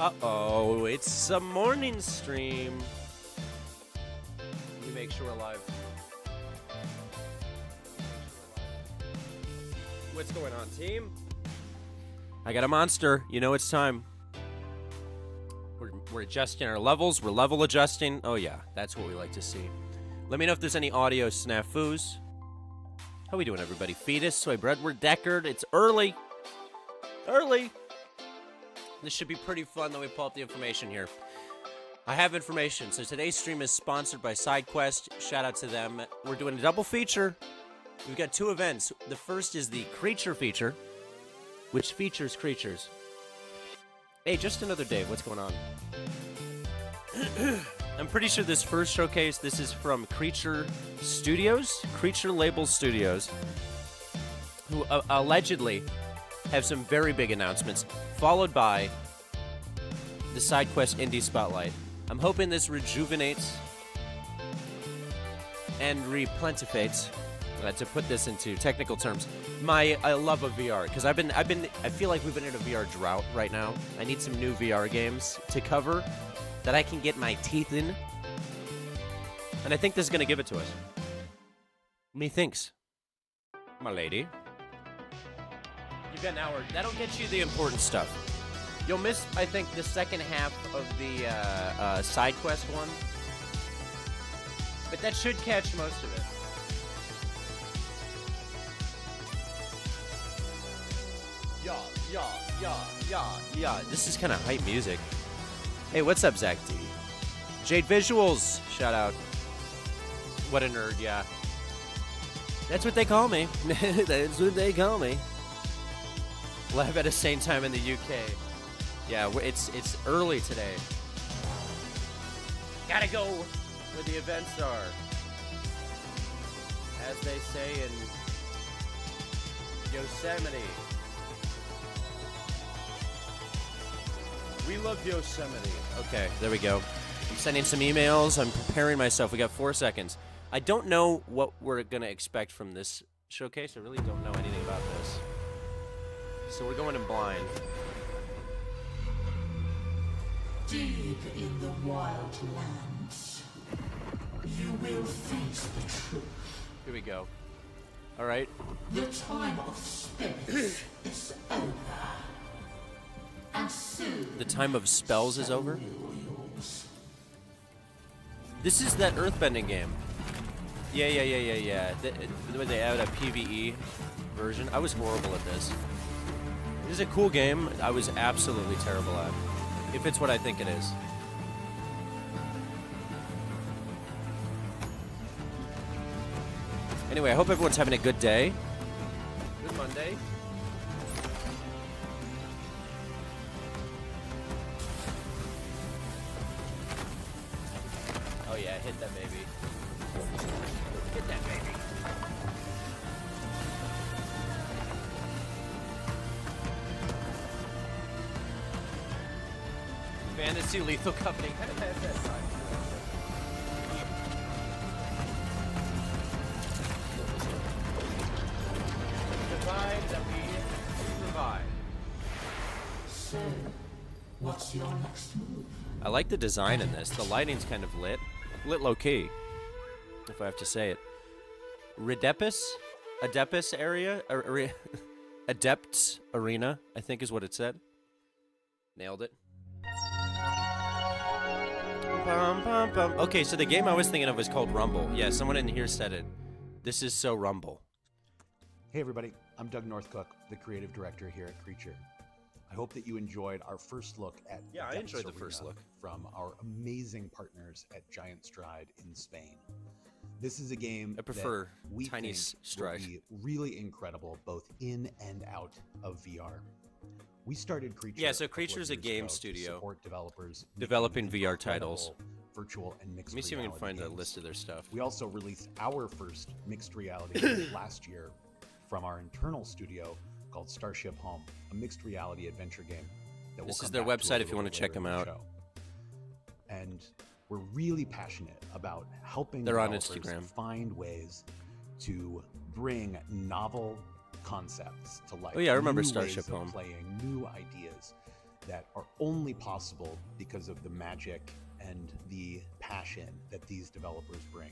Uh-oh, it's a morning stream. Let me make sure we're live. What's going on, team? I got a monster. You know it's time. We're adjusting our levels. We're level adjusting. Oh, yeah. That's what we like to see. Let me know if there's any audio snafus. How we doing, everybody? Fetus, Soy Bread, we're Deckard. It's early. Early. This should be pretty fun, though we pull up the information here. I have information. So today's stream is sponsored by Sidequest. Shout out to them. We're doing a double feature. We've got two events. The first is the creature feature, which features creatures. Hey, just another day. What's going on? I'm pretty sure this first showcase, this is from Creature Studios, Creature Label Studios, who allegedly have some very big announcements, followed by the Sidequest Indie Spotlight. I'm hoping this rejuvenates and replentifates, to put this into technical terms, my love of VR, because I feel like we've been in a VR drought right now. I need some new VR games to cover that I can get my teeth in, and I think this is gonna give it to us. Methinks, my lady. You've got an hour. That'll get you the important stuff. You'll miss, I think, the second half of the Sidequest one, but that should catch most of it. Yeah. This is kind of hype music. Hey, what's up, Zach D? Jade Visuals, shout out. What a nerd, yeah. That's what they call me. That's what they call me. Live at the same time in the UK. Yeah, it's early today. Gotta go where the events are. As they say in Yosemite. We love Yosemite. Okay, there we go. I'm sending some emails. I'm preparing myself. We got 4 seconds. I don't know what we're going to expect from this showcase. I really don't know anything about this. So we're going in blind. Deep in the wild lands, you will face the truth. Here we go. All right. The time of spells is over. And soon the time of spells is over? This is that earthbending game. Yeah. They added a PvE version. I was horrible at this. This is a cool game. I was absolutely terrible at. If it's what I think it is. Anyway, I hope everyone's having a good day. Good Monday. Oh yeah, hit that baby. Hit that baby. Fantasy Lethal Company. Divide that we provide. So, what's your next move? I like the design in this. The lighting's kind of lit. Lit low-key, if I have to say it. Adepus area? Adepts Arena, I think is what it said. Nailed it. Okay, so the game I was thinking of was called Rumble. Yeah, someone in here said it. This is so Rumble. Hey everybody, I'm Doug Northcook, the creative director here at Creature. I hope that you enjoyed our first look at I enjoyed the first look from our amazing partners at Giant Stride in Spain. This is a game I prefer that we Tiny think Stride. will be really incredible both in and out of VR. We started Creature. Yeah, so Creature's a game to studio support developers developing making VR titles. Virtual and mixed Let me see if I can reality find a games. list of their stuff. We also released our first mixed reality game last year from our internal studio called Starship Home, a mixed reality adventure game. That This we'll is come their back to website a if you little want to bit check later them in the out. show. And we're really passionate about helping They're on developers Instagram. find ways to bring novel concepts to life. Oh, yeah, I remember new Starship ways of Home. playing new ideas that are only possible because of the magic and the passion that these developers bring.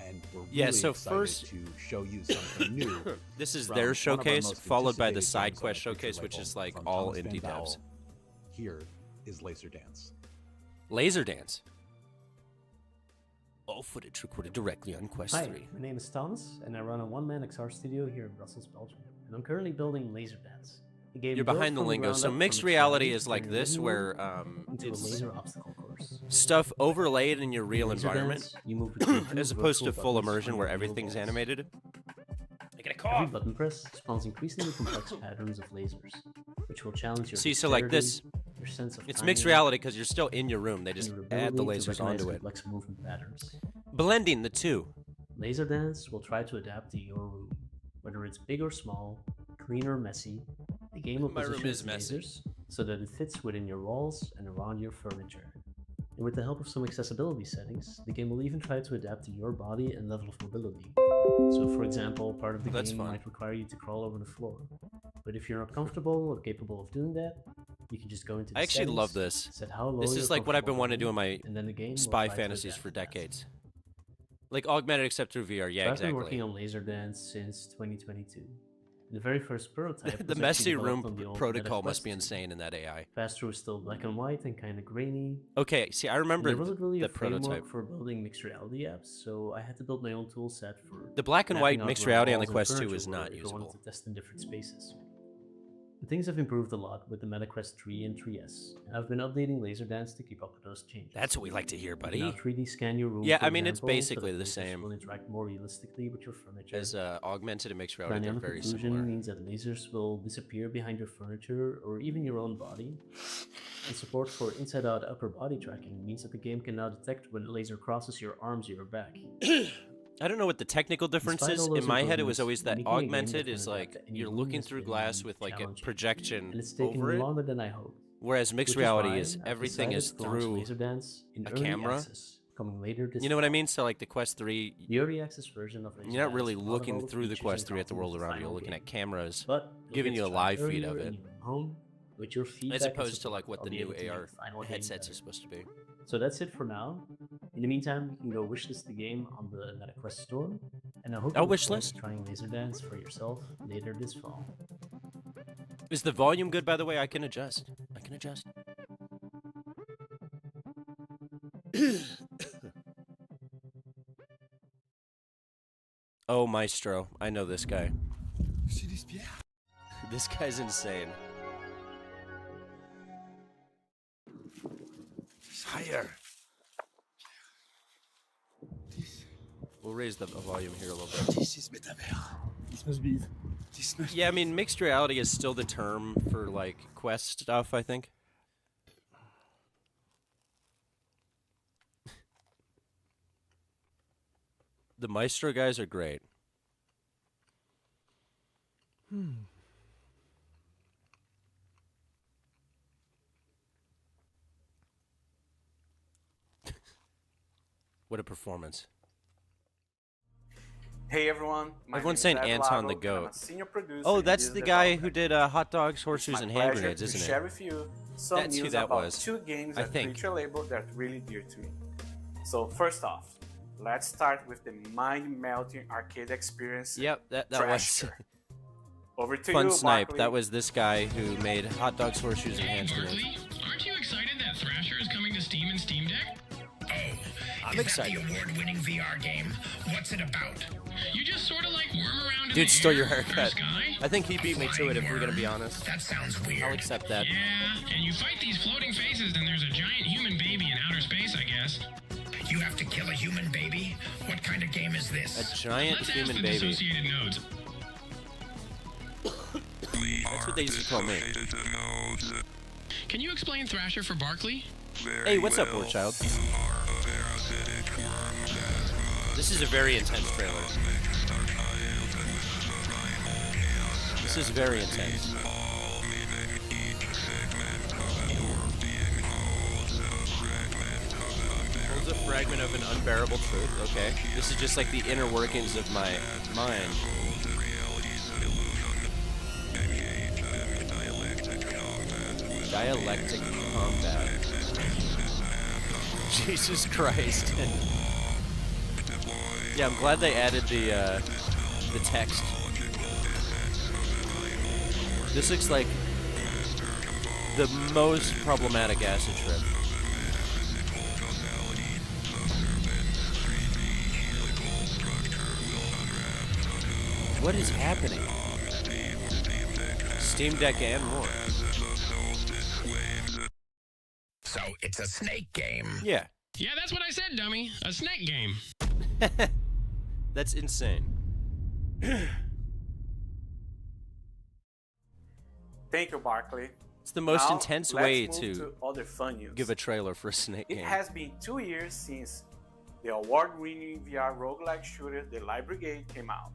And we're really so excited first to show you something new. this is from their one of our showcase, most followed by the anticipated games on Sidequest our showcase, feature which label is like from all Thomas indie Van devs. Dell. Here is Laser Dance. Laser Dance. All footage recorded directly on Quest Hi, 3. my name is Thomas, and I run a one-man XR studio here in Brussels, Belgium. And I'm currently building Laser Dance, a game You're built behind the from lingo. ground So up mixed from reality Reality is like to this, turn where into a it's laser obstacle course. stuff overlaid in your real Laser environment, Dance, you move between two as opposed to virtual full buttons immersion on where your real everything's balls. animated. I get a Every cough. button press spawns increasingly complex patterns of lasers, which will challenge your See, so like this, dexterity, your sense of it's timing, mixed reality because you're still in your room. They and just your add the ability to lasers recognize onto it. complex movement patterns. Blending the two. Laser Dance will try to adapt to your room. Whether it's big or small, clean or messy, the game will My room position is its messy. lasers so that it fits within your walls and around your furniture. And with the help of some accessibility settings, the game will even try to adapt to your body and level of mobility. So for example, part of the That's game fun. might require you to crawl over the floor. But if you're not comfortable or capable of doing that, you can just go into the I actually love settings, this. set how low This you're is like what I've been comfortable wanting to do in going, my and then the game will spy try to fantasies adapt for to that. decades. Like augmented except through VR. Yeah, So I've been exactly. working on Laser Dance since 2022. The very first prototype The was actually messy developed room on the old protocol Meta must be Quest 2. insane in that AI. Pass-through is still black and white and kind of grainy. Okay, see, I And remember there wasn't really the a framework prototype. for building mixed reality apps, so I had to build my own tool set for The black and mapping white out mixed where reality on the walls and Quest 2 furniture is were not if I usable. wanted to test in different spaces. But things have improved a lot with the Meta Quest 3 and 3S, and I've been updating Laser Dance to keep up with those changes. That's what we like to hear, You can now buddy. 3D scan your room. Yeah, for I mean, it's example, so basically that the lasers same. will interact more realistically with your furniture. As augmented and mixed reality, Planning they're on very conclusion similar. means that lasers will disappear behind your furniture or even your own body. And support for inside-out upper body tracking means that the game can now detect when a laser crosses your arms or your back. I don't know what the technical difference Despite is. all In those my head, it was improvements, always that making a game that augmented can is adapt like to any you're room looking has through been glass with like a challenging. projection And it's taken over it, longer than I hoped. whereas mixed Which reality why is I've everything is decided to launch through. Laser Dance in a early camera. access, coming later this You know what I fall. mean? So like the Quest 3, The early access version of Laser you're not Dance really will not have all looking the through the features Quest and 3 at the world content of around you. You're final looking game. at cameras But you'll giving get you a to live try feed of earlier it. in your home with your feedback as and opposed to like support. what I'll the be new able to make AR the final game headsets better. are supposed to be. So that's it for now. In the meantime, you can go wishlist the game on the Meta Quest store, and I hope you Oh, look forward wishlist? to trying Laser Dance for yourself later this fall. Is the volume good, by the way? I can adjust. I can adjust. Oh, Maestro. I know this guy. This guy's insane. Higher. We'll raise the volume here a little bit. This is metaverse. This must be it. This must Yeah, I mean, mixed reality is still the term for, like, Quest stuff, I think. The Maestro guys are great. What a performance. Hey everyone, my Everyone's name saying is Ed Anton Lago, the and Goat. I'm a senior producer Oh, in that's this the guy who development. did hot dogs, horseshoes, It's and my hand pleasure grenades, to isn't share it? with you some That's who news that about was, two games I that think. feature label that are really dear to me. So first off, let's start with the mind-melting arcade experience. Yep, that was Thrasher. Over to Fun you, Snipe. Barkley. That was this guy who made hot dogs, horseshoes, and hand grenades. Barkley, aren't you excited that Thrasher is coming to Steam and Steam Deck? Oh, I'm excited. the award-winning VR game? What's it about? You just sort of like worm around in Dude the stole air your or haircut. sky? I think he beat me to it, if we're gonna be honest. That sounds weird. I'll accept that. Yeah, and you fight these floating faces, and there's a giant human baby in outer space, I guess. You have to kill a human baby? What kind of game is this? A giant Let's human ask the baby. dissociated nodes. That's what they used to call me. Can you explain Thrasher for Barkley? Hey, what's up, poor child? This is a very intense trailer. This is very intense. Holds a fragment of an unbearable truth, okay. This is just like the inner workings of my mind. Dialectic combat. Jesus Christ. Yeah, I'm glad they added the text. This looks like the most problematic acid trip. What is happening? Steam Deck and more. So it's a snake game. Yeah. Yeah, that's what I said, dummy. A snake game. That's insane. Thank you, Barkley. It's the most Now, intense let's way move to other fun news. give a trailer for a snake It game. has been 2 years since the award-winning VR roguelike shooter The Live Brigade came out.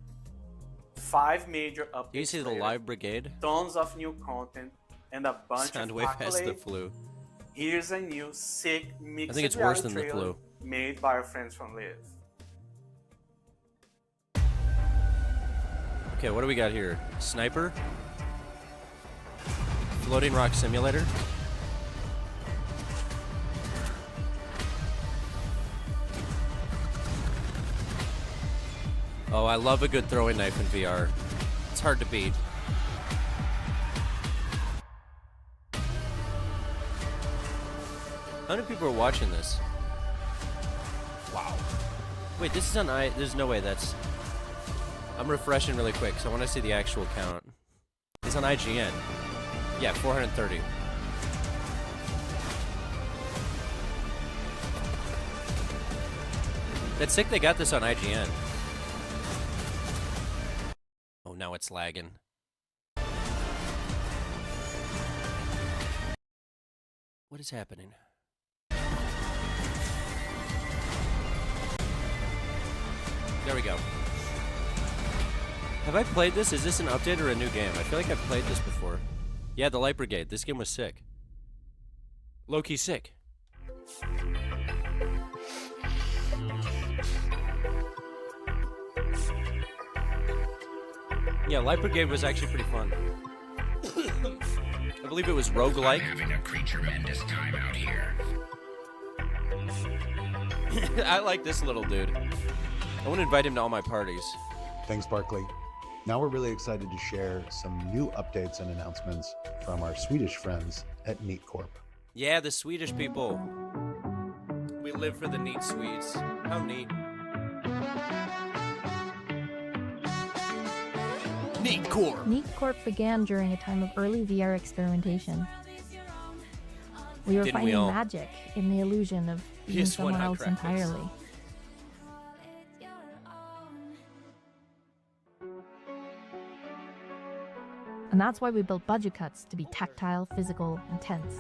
5 major updates. You see the later, Live Brigade? tons of new content, and a bunch Soundwave of has the accolades. flu. Here's a new sick mixed I think it's worse reality than the trailer flu. made by our friends from Live. Okay, what do we got here? Sniper? Floating Rock Simulator? Oh, I love a good throwing knife in VR. It's hard to beat. How many people are watching this? Wow. Wait, this is on there's no way that's... I'm refreshing really quick, because I want to see the actual count. It's on IGN. Yeah, 430. That's sick they got this on IGN. Oh, now it's lagging. What is happening? There we go. Have I played this? Is this an update or a new game? I feel like I've played this before. Yeah, the Light Brigade. This game was sick. Low-key sick. Yeah, Light Brigade was actually pretty fun. I believe it was I'm roguelike. having a creature-mendous time out here. I like this little dude. I want to invite him to all my parties. Thanks, Barkley. Now we're really excited to share some new updates and announcements from our Swedish friends at Neat Corp. Yeah, the Swedish people. We live for the neat Swedes. How neat. Neat Corp. Neat Corp began during a time of early VR experimentation. We were Didn't we finding all? magic in the illusion of being Just one someone hot else crackers. entirely. And that's why we built budget cuts to be tactile, physical, and tense.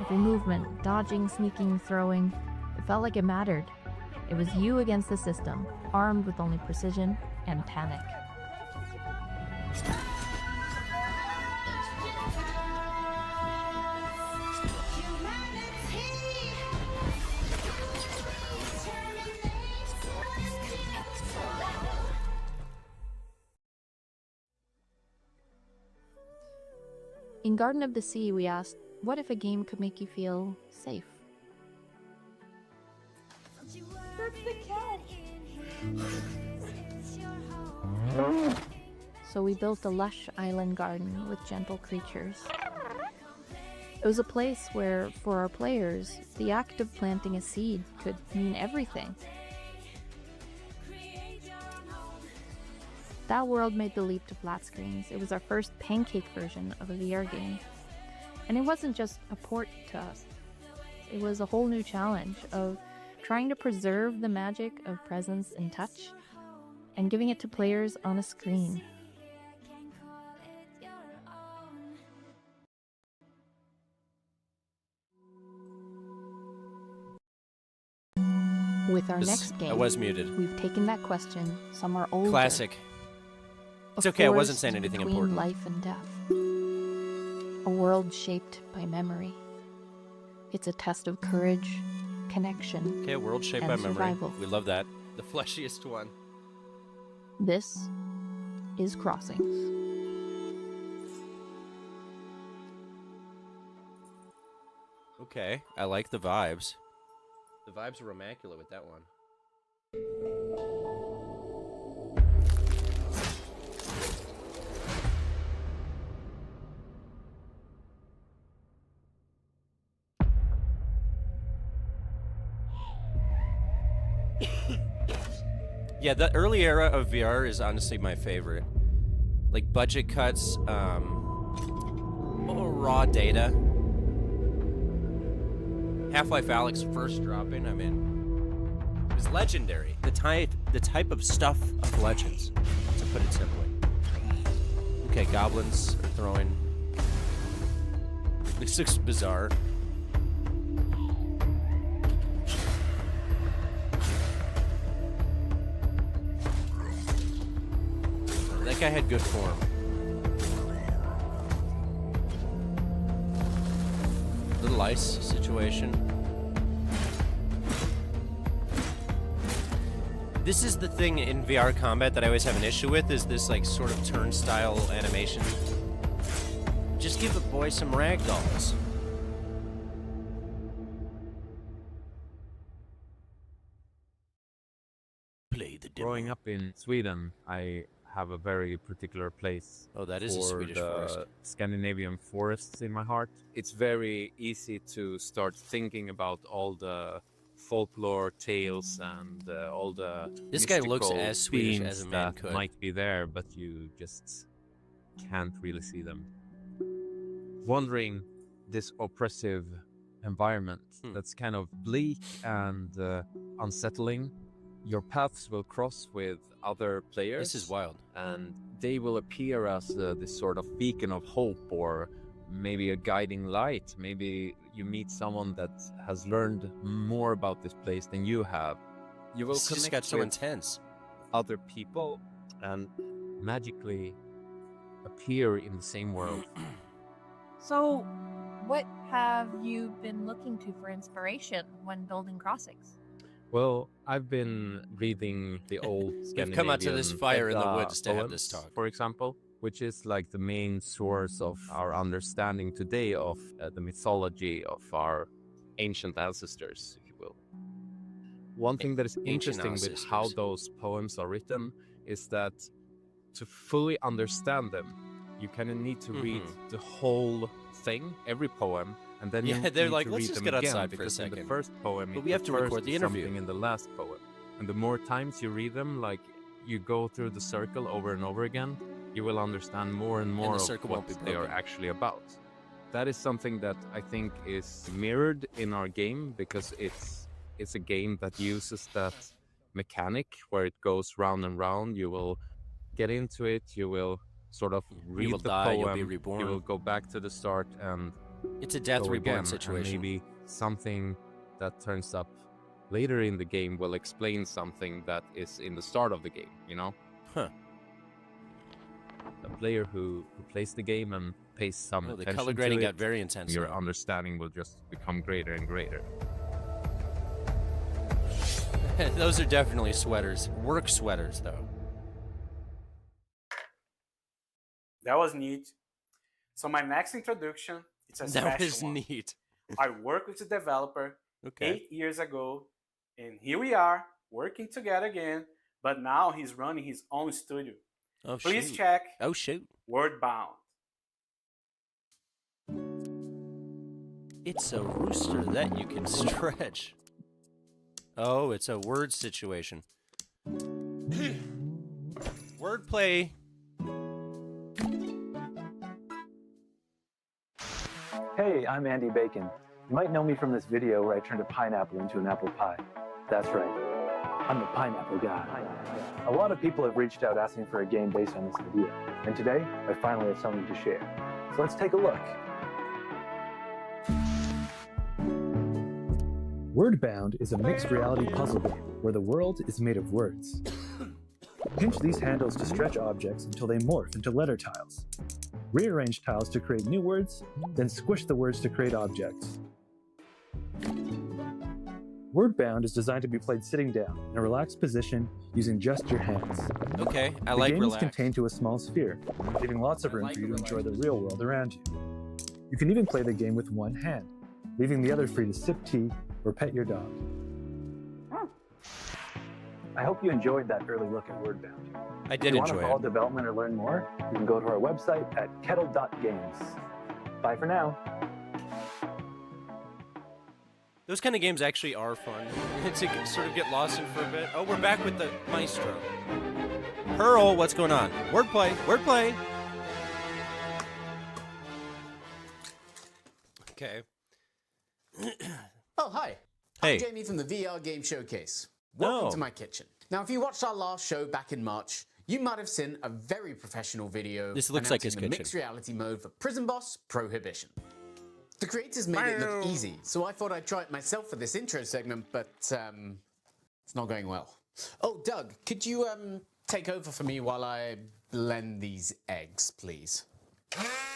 Every movement, dodging, sneaking, throwing, it felt like it mattered. It was you against the system, armed with only precision and panic. In Garden of the Sea, we asked, what if a game could make you feel safe? So we built a lush island garden with gentle creatures. It was a place where, for our players, the act of planting a seed could mean everything. That world made the leap to flat screens. It was our first pancake version of a VR game. And it wasn't just a port to us. It was a whole new challenge of trying to preserve the magic of presence and touch and giving it to players on a screen. With our next game, I was muted. we've taken that question somewhere older. Classic. It's A okay, I wasn't forest saying anything between important. life and death. A world shaped by memory. It's a test of courage, connection. Okay, world shaped and by memory. survival. We love that. The fleshiest one. This is Crossings. Okay, I like the vibes. The vibes are immaculate with that one. Yeah, the early era of VR is honestly my favorite. Like budget cuts, raw data. Half-Life Alyx first dropping, I mean, it was legendary. The type of stuff of legends, to put it simply. Okay, goblins are throwing. This looks bizarre. That guy had good form. Little ice situation. This is the thing in VR combat that I always have an issue with, is this like sort of turnstile animation. Just give the boy some ragdolls. Play the demo. Growing up in Sweden, I have a very particular place. Oh, that is a for Swedish the forest. Scandinavian forests in my heart. It's very easy to start thinking about all the folklore tales and all the This guy looks mystical as Swedish themes as a man that could. might be there, but you just can't really see them. Wandering this oppressive environment that's kind of bleak and unsettling. Your paths will cross with other players. This is wild. And they will appear as this sort of beacon of hope, or maybe a guiding light. Maybe you meet someone that has learned more about this place than you have. You will This just connect got so with intense. other people and magically appear in the same world. So, what have you been looking to for inspiration when building crossings? Well, I've been reading the old Scandinavian We've come out to this fire in the Edda woods to have this poems, talk. for example, which is like the main source of our understanding today of the mythology of our ancient ancestors, if you will. One thing that is interesting with how ancestors. those poems are written is that to fully understand them, you kind of need to read the whole thing, every poem, and then Yeah, you they're need like, to "Let's read just them get again, outside for a because in second." the first poem, But it we have to refers record the interview. something in the last poem, and the more times you read them, like you go through the circle over and over again, you will understand more and more the of circle what won't be they are broken. actually about. That is something that I think is mirrored in our game, because it's a game that uses that mechanic where it goes round and round. You will get into it, you will sort of read will the die, poem, you'll be reborn. you will go back to the start and It's a death go reborn again, situation. and maybe something that turns up later in the game will explain something that is in the start of the game, you know? Huh. A player who plays the game and pays some Oh, the attention color grading to got it, very intense. your now. understanding will just become greater and greater. Those are definitely sweaters. Work sweaters, though. That was neat. So my next introduction, it's a That special was one. neat. I worked with the developer Okay. 8 years ago, and here we are working together again. But now he's running his own studio. Oh, Please shoot. check Oh, shoot. Wordbound. It's a rooster that you can stretch. Oh, it's a word situation. Wordplay. Hey, I'm Andy Bacon. You might know me from this video where I turned a pineapple into an apple pie. That's right. I'm the pineapple guy. A lot of people have reached out asking for a game based on this idea, and today I finally have something to share. So let's take a look. Wordbound is a mixed reality puzzle game where the world is made of words. Pinch these handles to stretch objects until they morph into letter tiles. Rearrange tiles to create new words, then squish the words to create objects. Wordbound is designed to be played sitting down in a relaxed position using just your hands. Okay, I The like game relax. is contained to a small sphere, leaving lots of room for you to enjoy the real world around you. You can even play the game with one hand. leaving the other free to sip tea or pet your dog. I hope you enjoyed that early look at Wordbound. I did if you want enjoy to follow it. development or learn more, you can go to our website at kettle.games. Bye for now. Those kind of games actually are fun to sort of get lost in for a bit. Oh, we're back with the maestro. Pearl, what's going on? Wordplay, wordplay. Okay. Oh, hi. Hey. I'm Jamie from the VR Game Showcase. Welcome Oh. to my kitchen. Now, if you watched our last show back in March, you might have seen a very professional video This looks like his announcing the kitchen. mixed reality mode for Prison Boss Prohibition. The creators made it look easy, so I thought I'd try it myself for this intro segment, but it's not going well. Oh, Doug, could you take over for me while I blend these eggs, please?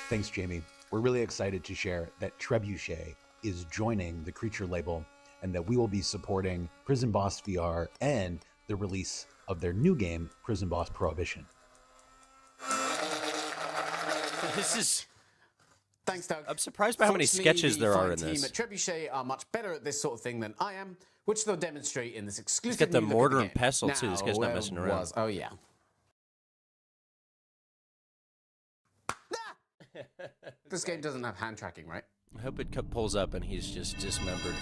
Thanks, Jamie. We're really excited to share that Trebuchet is joining the Creature label and that we will be supporting Prison Boss VR and the release of their new game, Prison Boss Prohibition. This is... Thanks, Doug. I'm surprised by how many Fortunately, sketches the there are fine in team this. at Trebuchet are much better at this sort of thing than I am, which they'll demonstrate in this exclusive got the new look at mortar the and game. pestle, too. This guy's not Now, messing where around. was- Oh, yeah. This game doesn't have hand tracking, right? I hope it pulls up and he's just dismembered.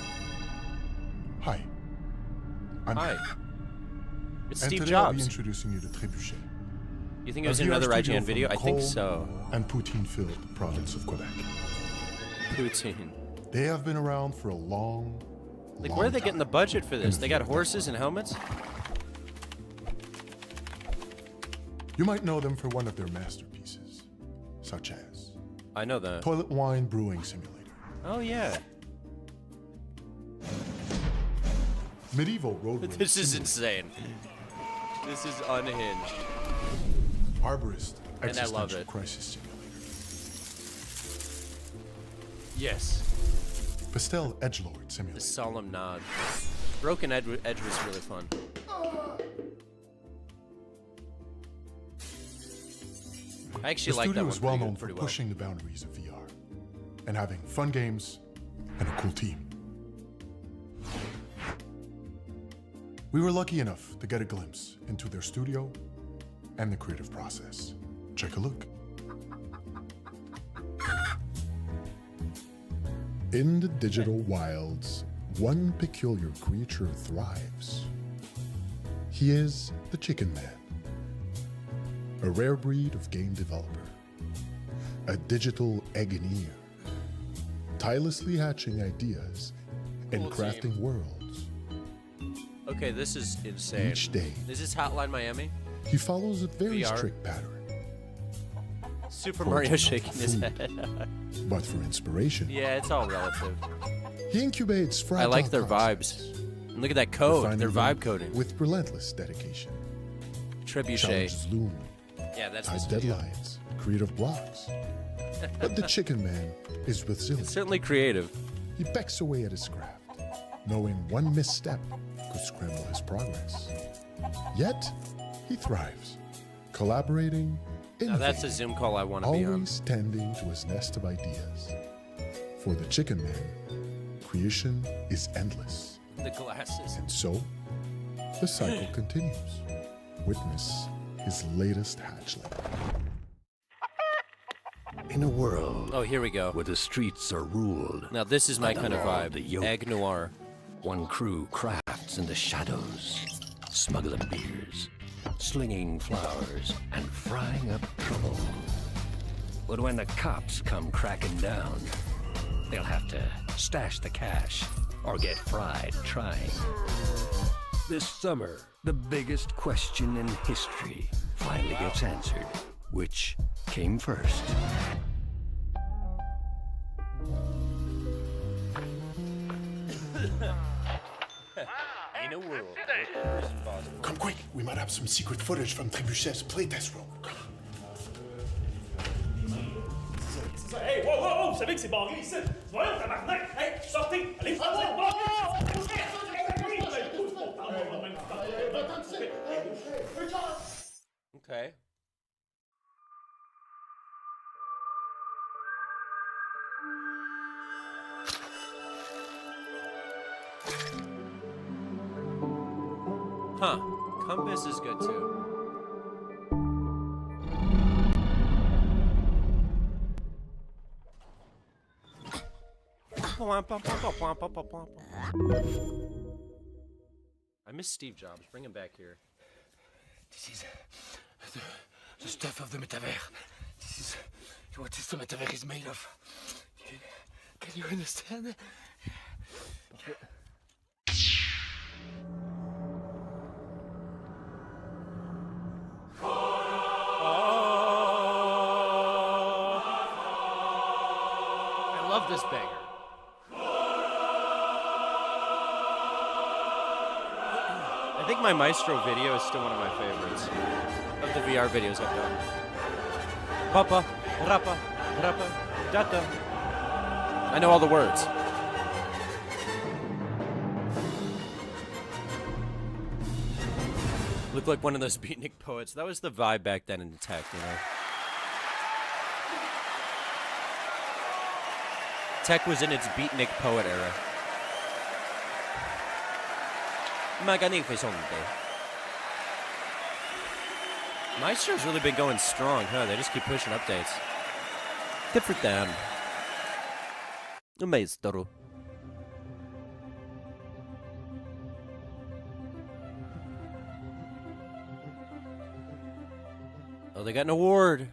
Hi. Hi. It's and Steve today I'll be Jobs. introducing you to Trebuchet. You think it a was in VR another studio IGN video? from I think coal so. And poutine-filled province of Quebec. Poutine. They have been around for a long, Like, long where are they time. getting the budget for this? They got horses and helmets? You might know them for one of their masterpieces, such as I know the... Toilet Wine Brewing Simulator, Oh, yeah. Medieval Road Rage This is Simulator, insane. This is unhinged. Arborist And I love Existential it. Crisis Simulator, Yes. Pastel Edgelord The Simulator, solemn nod. Broken Edge was really fun. I actually the like that studio one is well pretty known good- for pretty well. pushing the boundaries of VR and having fun games and a cool team. We were lucky enough to get a glimpse into their studio and the creative process. Take a look. In the digital wilds, one peculiar creature thrives. He is the Chicken Man, a rare breed of game developer, a digital engineer, tirelessly hatching ideas and Cool crafting team. worlds. Okay, this is insane. Each day, Is this Hotline Miami? he follows a very VR. strict pattern. Super For Mario example, shaking his food. head. But for inspiration, Yeah, it's all relative. he incubates I fragile like their concepts, vibes. And look at that code. refining Their them vibe coding. with relentless dedication. Trebuchet. Challenges loom, Yeah, that's tight this video. deadlines, creative blocks. But the Chicken Man is resilient. Certainly creative. He pecks away at his craft, knowing one misstep could scramble his progress. Yet, he thrives, collaborating, Now that's a innovating, Zoom call I want to be on. always tending to his nest of ideas. For the Chicken Man, creation is endless. The glasses. And so, the cycle continues. Witness his latest hatchling. In a world Oh, here we go. where the streets are ruled, Now this is my by kind of the law vibe. the yoke, Egg noir. one crew crafts in the shadows, smuggling beers, slinging flowers, and frying up trouble. But when the cops come cracking down, they'll have to stash the cash or get fried trying. This summer, the biggest question in history finally gets answered. Which came first? In a world. Come quick, we might have some secret footage from Trebuchet's playtest room. Hey, wow, wow, wow, vous savez que c'est barré ici? Voyons, tabarnak! Hey, sortez! Allez, Okay. Huh. Compass is good too. I miss Steve Jobs. Bring him back here. This is the stuff of the metaverse. This is what this metaverse is made of. Can you understand? I love this banger. I think my Maestro video is still one of my favorites of the VR videos I've done. Papa, rapa, rapa, data. I know all the words. Look like one of those beatnik poets. That was the vibe back then in tech, you know. Tech was in its beatnik poet era. Magnificent. Maestro's really been going strong, huh? They just keep pushing updates. Good for them. Maestro. Oh, they got an award.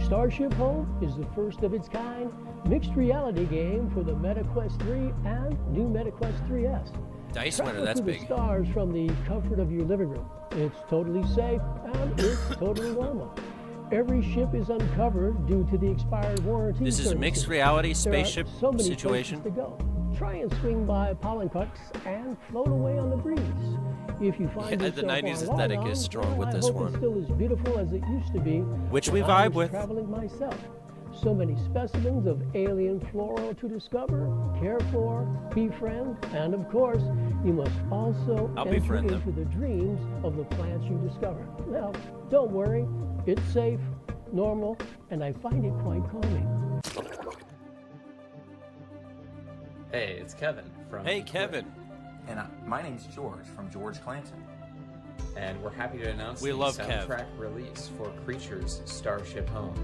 Starship Home is the first of its kind mixed reality game for the MetaQuest 3 and new MetaQuest 3S. Dice winner, that's Travel through big. the stars from the comfort of your living room. It's totally safe and it's totally normal. Every ship is uncovered due to the expired warranty. This is a mixed reality spaceship there are so many situation. places to go. Try and swing by pollen cuts and float away on the breeze. If you find Yeah, yourself the 90s on aesthetic London, is strong with I this hope one. It's still as beautiful as it used to be. Which when we I vibe was with. Traveling myself. So many specimens of alien flora to discover, care for, befriend, and of course, you must also I'll enter befriend into them. the dreams of the plants you discover. Now, don't worry, it's safe, normal, and I find it quite calming. Hey, it's Kevin from. Hey, Kevin. And my name's George from George Clanton. And we're happy to announce We the love Kev. soundtrack release for Creatures Starship Home.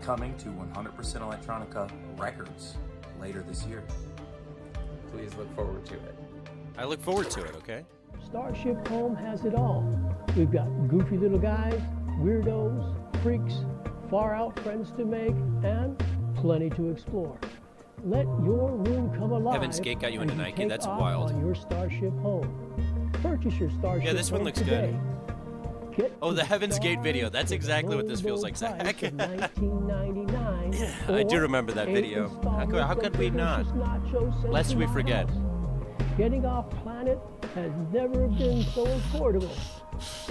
Coming to 100% Electronica Records later this year. Please look forward to it. I look forward to it, okay? Starship Home has it all. We've got goofy little guys, weirdos, freaks, far out friends to make, and plenty to explore. Let your room come alive. Heaven's Gate got you into as Nike, take that's off wild. On your Starship Home. Purchase your Starship Yeah, this one Home looks today. good. Get Oh, to the Heaven's Gate stars video. That's for the exactly what this low, feels low like, Zach. price of $19.99 I do or remember that eight video. How could we not? installments of nachos sent Lest to we my forget. house. Getting off planet has never been so affordable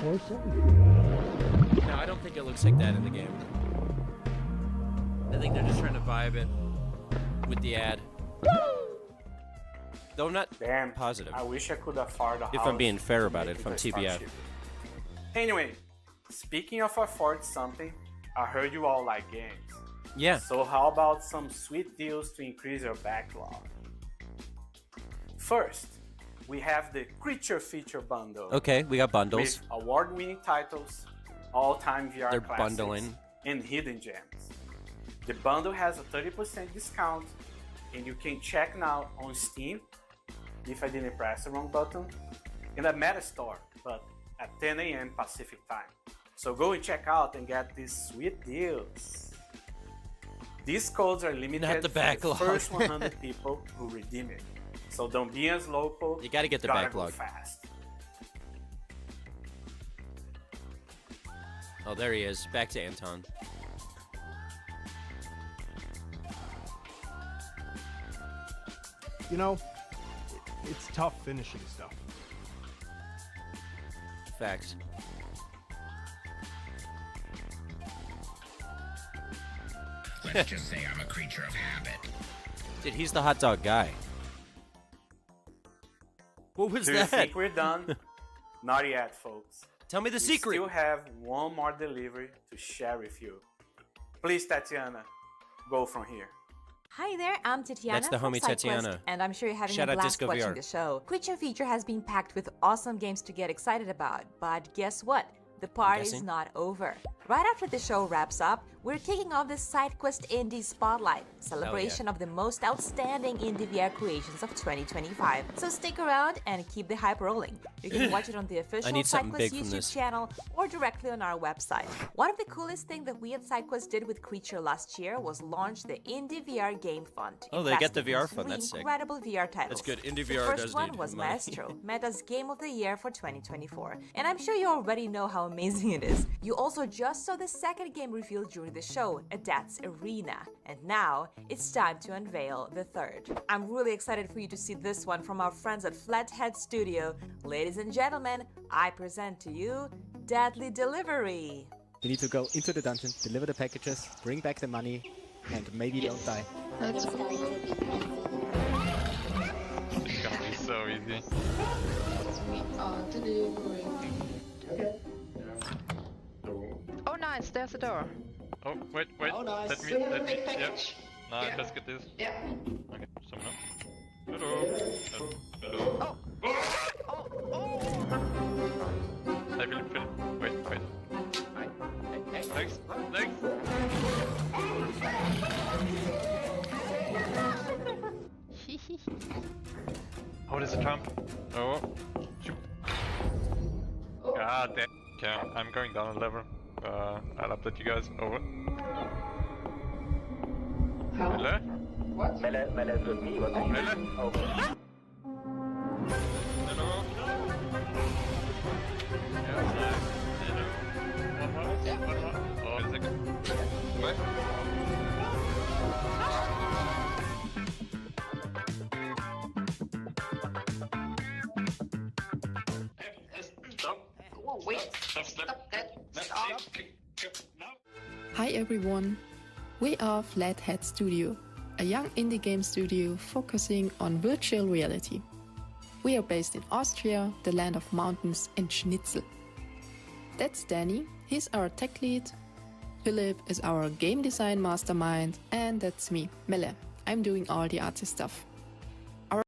or safe. No, I don't think it looks like that in the game. I think they're just trying to vibe it with the ad. Though I'm not Damn, positive. I wish I could afford a house. If I'm being fair to about make it, if I'm a TBF. Starship. Anyway, speaking of afford something, I heard you all like games. Yeah. So how about some sweet deals to increase your backlog? First, we have the Creature Feature Bundle. Okay, we got bundles. With award-winning titles, all-time VR They're classics, bundling. and hidden gems. The bundle has a 30% discount, and you can check now on Steam, if I didn't press the wrong button, in the Meta Store, but at 10 a.m. Pacific time. So go and check out and get these sweet deals. These codes are limited Not the backlog. for the first 100 people who redeem it. So don't be as local. You gotta get the Go backlog. fast. Oh, there he is. Back to Anton. You know, it's tough finishing stuff. Facts. Let's just say I'm a creature of habit. Dude, he's the hot dog guy. What was Do that? you think we're done? Not yet, folks. Tell me the We secret. still have one more delivery to share with you. Please, Tatiana, go from here. Hi there, I'm Tatiana That's the from homie Sidequest, Tatiana. and I'm sure you're having Shout a out blast Disco watching VR. the show. Creature Feature has been packed with awesome games to get excited about, but guess what? The party's guessing? not over. Right after the show wraps up, we're kicking off the Sidequest Indie Spotlight, celebration of the most outstanding indie VR creations of 2025. So stick around and keep the hype rolling. You can watch it on the official need something Sidequest big from YouTube this. channel or directly on our website. One of the coolest things that we at Sidequest did with Creature last year was launch the Indie VR Game Fund. Oh, they get the investing in VR fund, 3 that's sick. incredible VR titles. That's good. Indie The VR first does one need was money. Maestro, Meta's Game of the Year for 2024. And I'm sure you already know how amazing it is. You also just saw the second game revealed during the show, Adat's Arena. And now, it's time to unveil the third. I'm really excited for you to see this one from our friends at Flathead Studio. Ladies and gentlemen, I present to you Deadly Delivery. You need to go into the dungeon, deliver the packages, bring back the money, and maybe don't die. It's gonna be so easy. We are delivering. Okay. Oh, nice, there's a door. Oh, wait. Oh, nice. Let me. Yep. Nice, Yeah. let's get this. Yeah. Okay, somehow. Hello. Hello. I will fill. Wait. Thanks. Oh, there's a jump. Oh. Shoot. God damn. Okay, I'm going down a level. I'll update you guys. Over. Hello? What? Hello? Over. Hello? One more. Oh, is it? What? Stop. Whoa, wait. Stop that. Stop. Hi everyone, we are Flathead Studio, a young indie game studio focusing on virtual reality. We are based in Austria, the land of mountains and schnitzel. That's Danny, he's our tech lead. Philip is our game design mastermind, and that's me, Melle. I'm doing all the artsy stuff. Our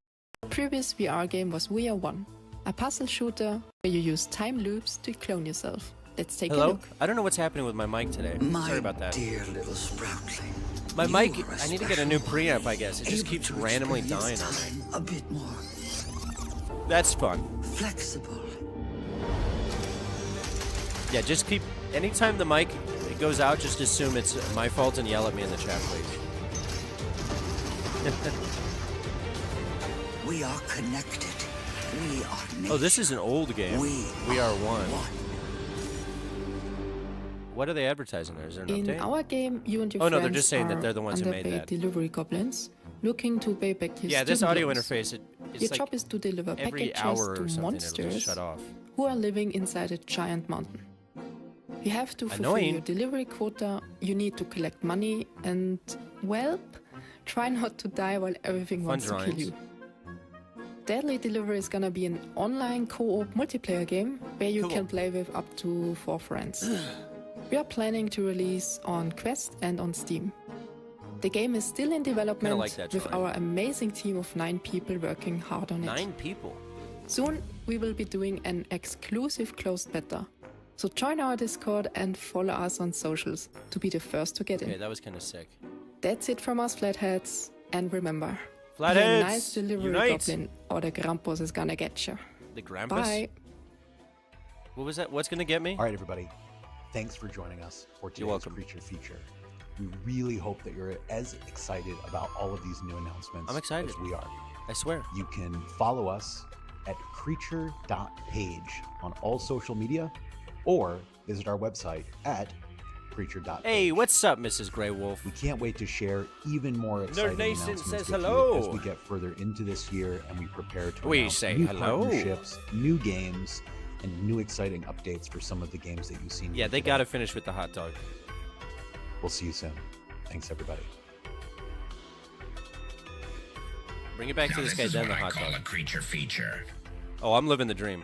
previous VR game was VR 1, a puzzle shooter where you use time loops to clone yourself. Let's take a Hello? look. I don't know what's happening with my mic today. Sorry about that. Dear little sproutling. My You mic, are a I need to get a new special preamp, I guess. It just able keeps to randomly experience dying on me. time a bit more That's fun. flexible. Yeah, just keep... Anytime the mic it goes out, just assume it's my fault and yell at me in the chat, please. We are connected. We are Oh, this is an old game. We are one. What are they advertising there? Is there an In update? our game, you and your Oh, friends no, they're just saying that are they're the ones who made underpaid that. delivery goblins looking to pay back your Yeah, this student audio loans. interface, it's Your like job is to deliver every packages hour or to something, it'll monsters just shut off. who are living inside a giant mountain. You have to fulfill Annoying. your delivery quota, you need to collect money, and, well, try not to die while everything Fun wants to drawings. kill you. Deadly Delivery is gonna be an online co-op multiplayer game where you can play with up to 4 friends. We are planning to release on Quest and on Steam. The game is still in development like that with drawing. our amazing team of 9 people working hard on it. 9 people? Soon we will be doing an exclusive closed beta. So join our Discord and follow us on socials to be the first to get in. Okay, that was kind of sick. That's it from us Flatheads, and remember, Flatheads, be a nice delivery unite! goblin or the Krampus is gonna get you. The Grampus? Bye. What was that? What's going to get me? All right, everybody. Thanks for joining us for today's welcome. Creature Feature. We really hope that you're as excited about all of these new announcements I'm excited. as we are. I swear. You can follow us at creature.page on all social media or visit our website at creature.page. Hey, what's up, Mrs. Grey Wolf? We can't wait to share even more exciting Nation announcements says with hello. you as we get further into this year and we prepare to We announce say new hello. partnerships, new games, and new exciting updates for some of the games that you've seen. Yeah, here they today. got to finish with the hot dog. We'll see you soon. Thanks, everybody. Bring it back Now to this this guy, is then what the I hot call dog. a creature feature. Oh, I'm living the dream.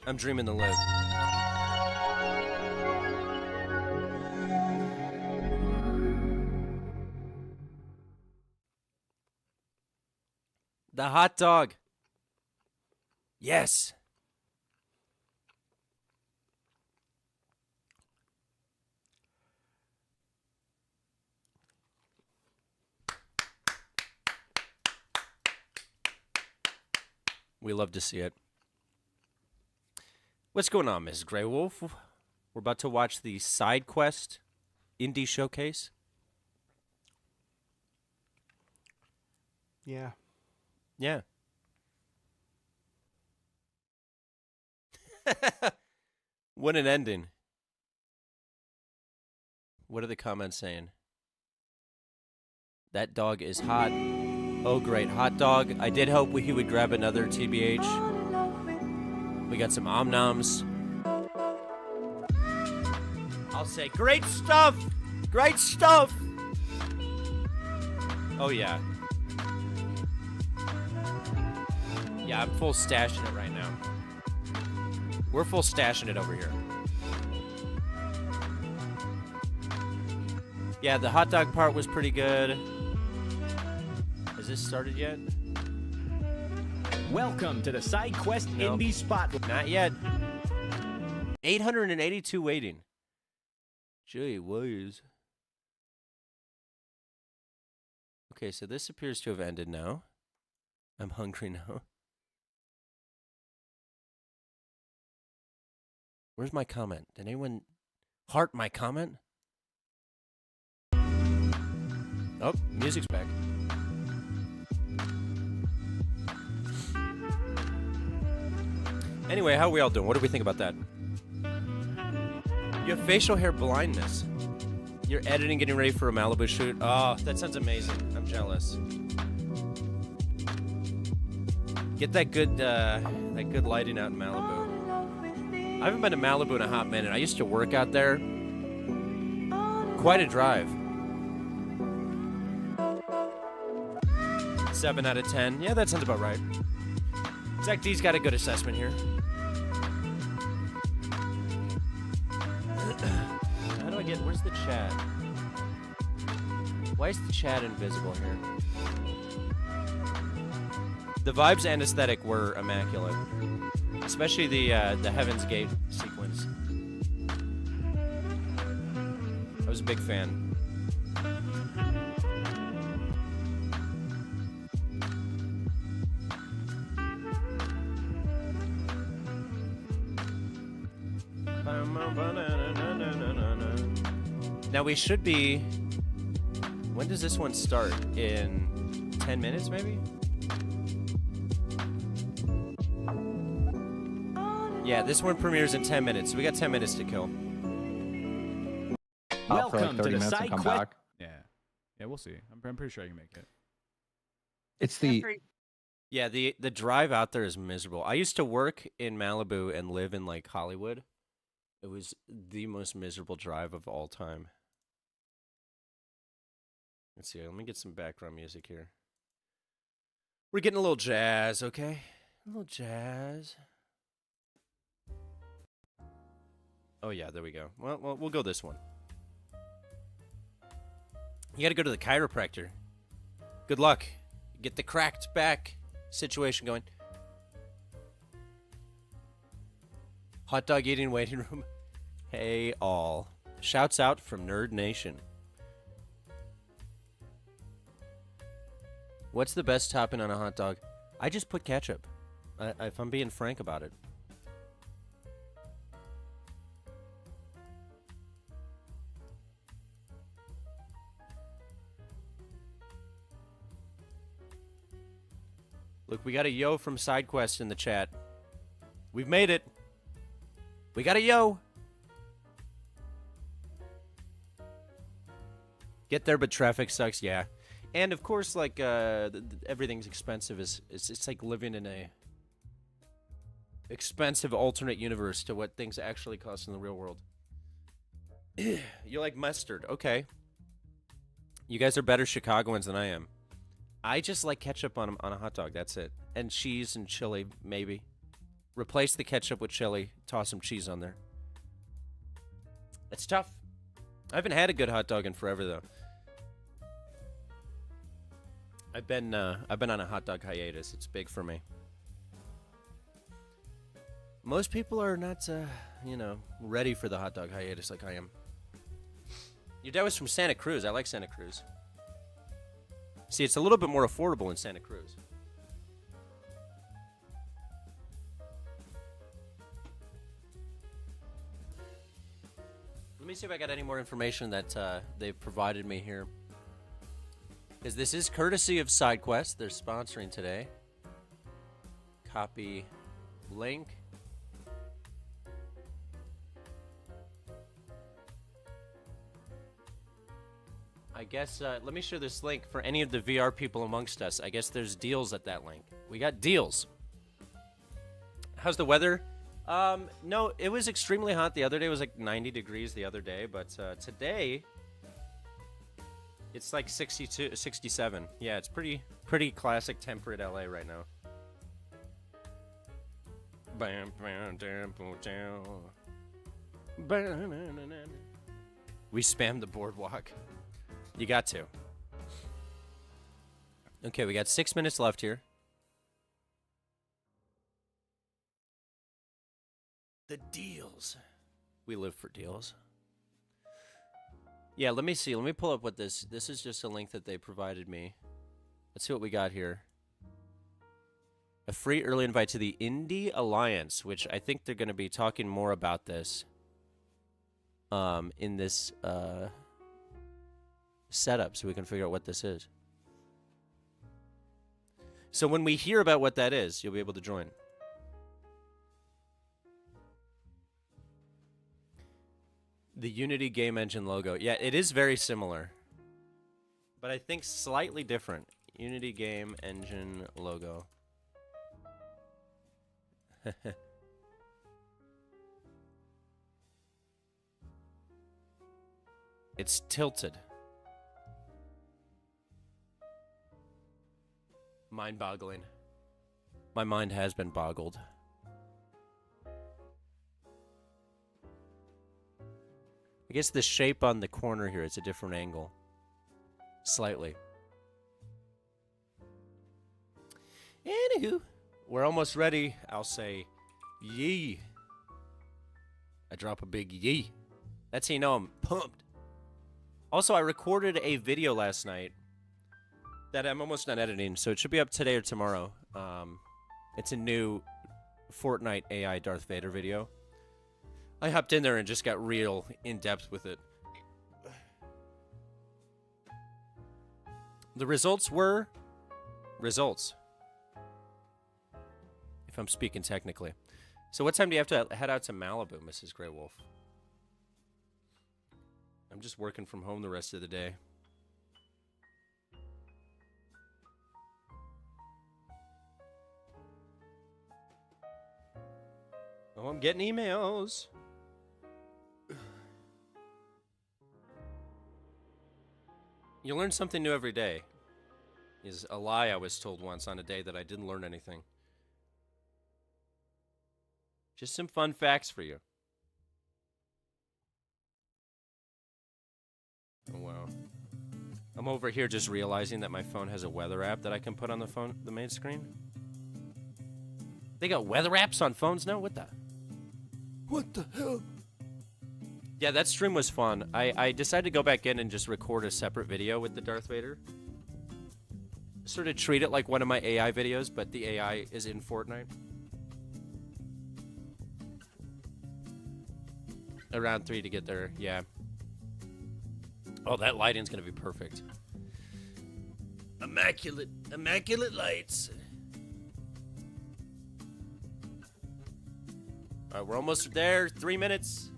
I'm dreaming the live. The hot dog. Yes. We love to see it. What's going on, Mrs. Grey Wolf? We're about to watch the Sidequest Indie Showcase. Yeah. Yeah. What an ending. What are the comments saying? That dog is hot. Oh, great. Hot dog. I did hope he would grab another TBH. We got some Omnoms. I'll say, great stuff! Great stuff! Oh, yeah. Yeah, I'm full stashing it right now. We're full stashing it over here. Yeah, the hot dog part was pretty good. Has this started yet? Welcome to the Sidequest Indie Spot. Not yet. 882 waiting. Gee whiz. Okay, so this appears to have ended now. I'm hungry now. Where's my comment? Did anyone heart my comment? Oh, music's back. Anyway, how are we all doing? What do we think about that? You have facial hair blindness. You're editing, getting ready for a Malibu shoot. Oh, that sounds amazing. I'm jealous. Get that good lighting out in Malibu. I haven't been to Malibu in a hot minute. I used to work out there. Quite a drive. 7 out of 10. Yeah, that sounds about right. Zach D's got a good assessment here. How do I get... Where's the chat? Why is the chat invisible here? The vibes and aesthetic were immaculate. Especially the Heaven's Gate sequence. I was a big fan. Now we should be... When does this one start? In 10 minutes, maybe? Yeah, this one premieres in 10 minutes, so we got 10 minutes to kill. Welcome to the Sidequest. Yeah. Yeah, we'll see. I'm pretty sure I can make it. It's the... Yeah, the drive out there is miserable. I used to work in Malibu and live in, like, Hollywood. It was the most miserable drive of all time. Let's see, let me get some background music here. We're getting a little jazz, okay? A little jazz. Oh, yeah, there we go. Well, we'll go this one. You gotta go to the chiropractor. Good luck. Get the cracked back situation going. Hot dog eating waiting room. Hey, all. Shouts out from Nerd Nation. What's the best topping on a hot dog? I just put ketchup. If I'm being frank about it. Look, we got a yo from Sidequest in the chat. We've made it. We got a yo. Get there, but traffic sucks. Yeah. And of course, like everything's expensive. It's like living in a expensive alternate universe to what things actually cost in the real world. You like mustard? Okay. You guys are better Chicagoans than I am. I just like ketchup on a hot dog. That's it. And cheese and chili, maybe. Replace the ketchup with chili. Toss some cheese on there. It's tough. I haven't had a good hot dog in forever, though. I've been on a hot dog hiatus. It's big for me. Most people are not, ready for the hot dog hiatus like I am. Your dad was from Santa Cruz. I like Santa Cruz. See, it's a little bit more affordable in Santa Cruz. Let me see if I got any more information that they've provided me here. Because this is courtesy of Sidequest. They're sponsoring today. Copy link. I guess, let me share this link for any of the VR people amongst us. I guess there's deals at that link. We got deals. How's the weather? No, it was extremely hot the other day. It was like 90 degrees the other day, but today it's like 62, 67. Yeah, it's pretty classic temperate LA right now. We spammed the boardwalk. You got to. Okay, we got 6 minutes left here. The deals. We live for deals. Yeah, let me see. Let me pull up what this is just a link that they provided me. Let's see what we got here. A free early invite to the Indie Alliance, which I think they're going to be talking more about this in this setup so we can figure out what this is. So when we hear about what that is, you'll be able to join. The Unity game engine logo. Yeah, it is very similar. But I think slightly different. Unity game engine logo. It's tilted. Mind-boggling. My mind has been boggled. I guess the shape on the corner here is a different angle. Slightly. Anywho, we're almost ready. I'll say, yee. I drop a big yee. That's how you know I'm pumped. Also, I recorded a video last night that I'm almost done editing, so it should be up today or tomorrow. It's a new Fortnite AI Darth Vader video. I hopped in there and just got real in-depth with it. The results were results. If I'm speaking technically. So what time do you have to head out to Malibu, Mrs. Grey Wolf? I'm just working from home the rest of the day. Oh, I'm getting emails. You learn something new every day. Is a lie I was told once on a day that I didn't learn anything. Just some fun facts for you. Oh, wow. I'm over here just realizing that my phone has a weather app that I can put on the main screen. They got weather apps on phones now? What the hell? Yeah, that stream was fun. I decided to go back in and just record a separate video with the Darth Vader. Sort of treat it like one of my AI videos, but the AI is in Fortnite. Around 3 to get there, yeah. Oh, that lighting's gonna be perfect. Immaculate lights. All right, we're almost there. 3 minutes.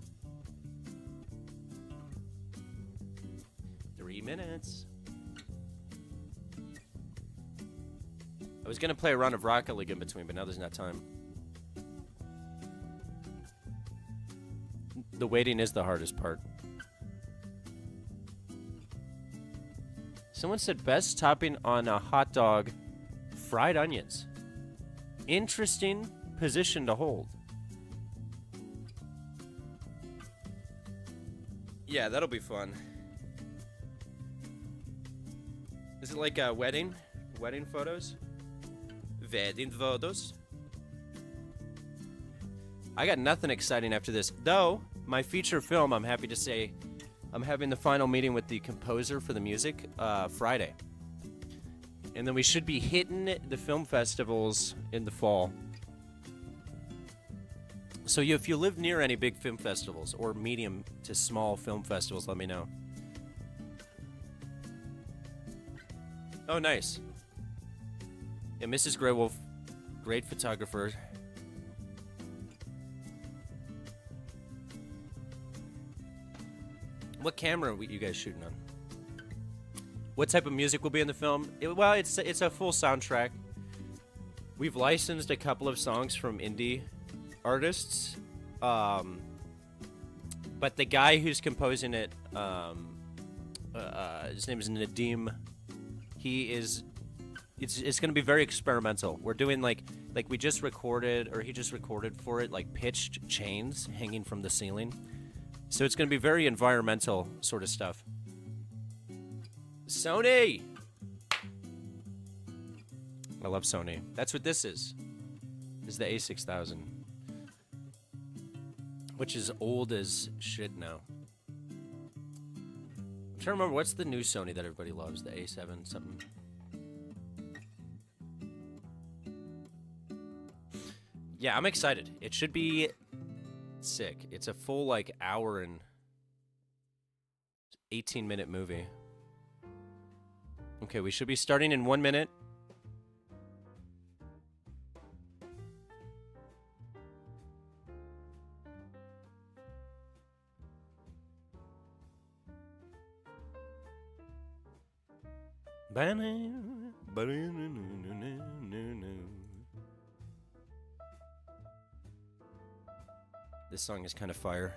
3 minutes. I was gonna play a round of Rocket League in between, but now there's not time. The waiting is the hardest part. Someone said best topping on a hot dog, fried onions. Interesting position to hold. Yeah, that'll be fun. Is it like a wedding? Wedding photos? Wedding photos? I got nothing exciting after this. Though, my feature film, I'm happy to say, I'm having the final meeting with the composer for the music Friday. And then we should be hitting the film festivals in the fall. So if you live near any big film festivals or medium to small film festivals, let me know. Oh, nice. Yeah, Mrs. Greywolf, great photographer. What camera are you guys shooting on? What type of music will be in the film? Well, it's a full soundtrack. We've licensed a couple of songs from indie artists, but the guy who's composing it, his name is Nadim. It's going to be very experimental. We're doing like we just recorded, or he just recorded for it, like pitched chains hanging from the ceiling. So it's going to be very environmental sort of stuff. Sony! I love Sony. That's what this is. This is the A6000. Which is old as shit now. I'm trying to remember, what's the new Sony that everybody loves? The A7 something. Yeah, I'm excited. It should be sick. It's a full, like, hour and 18-minute movie. Okay, we should be starting in 1 minute. This song is kind of fire.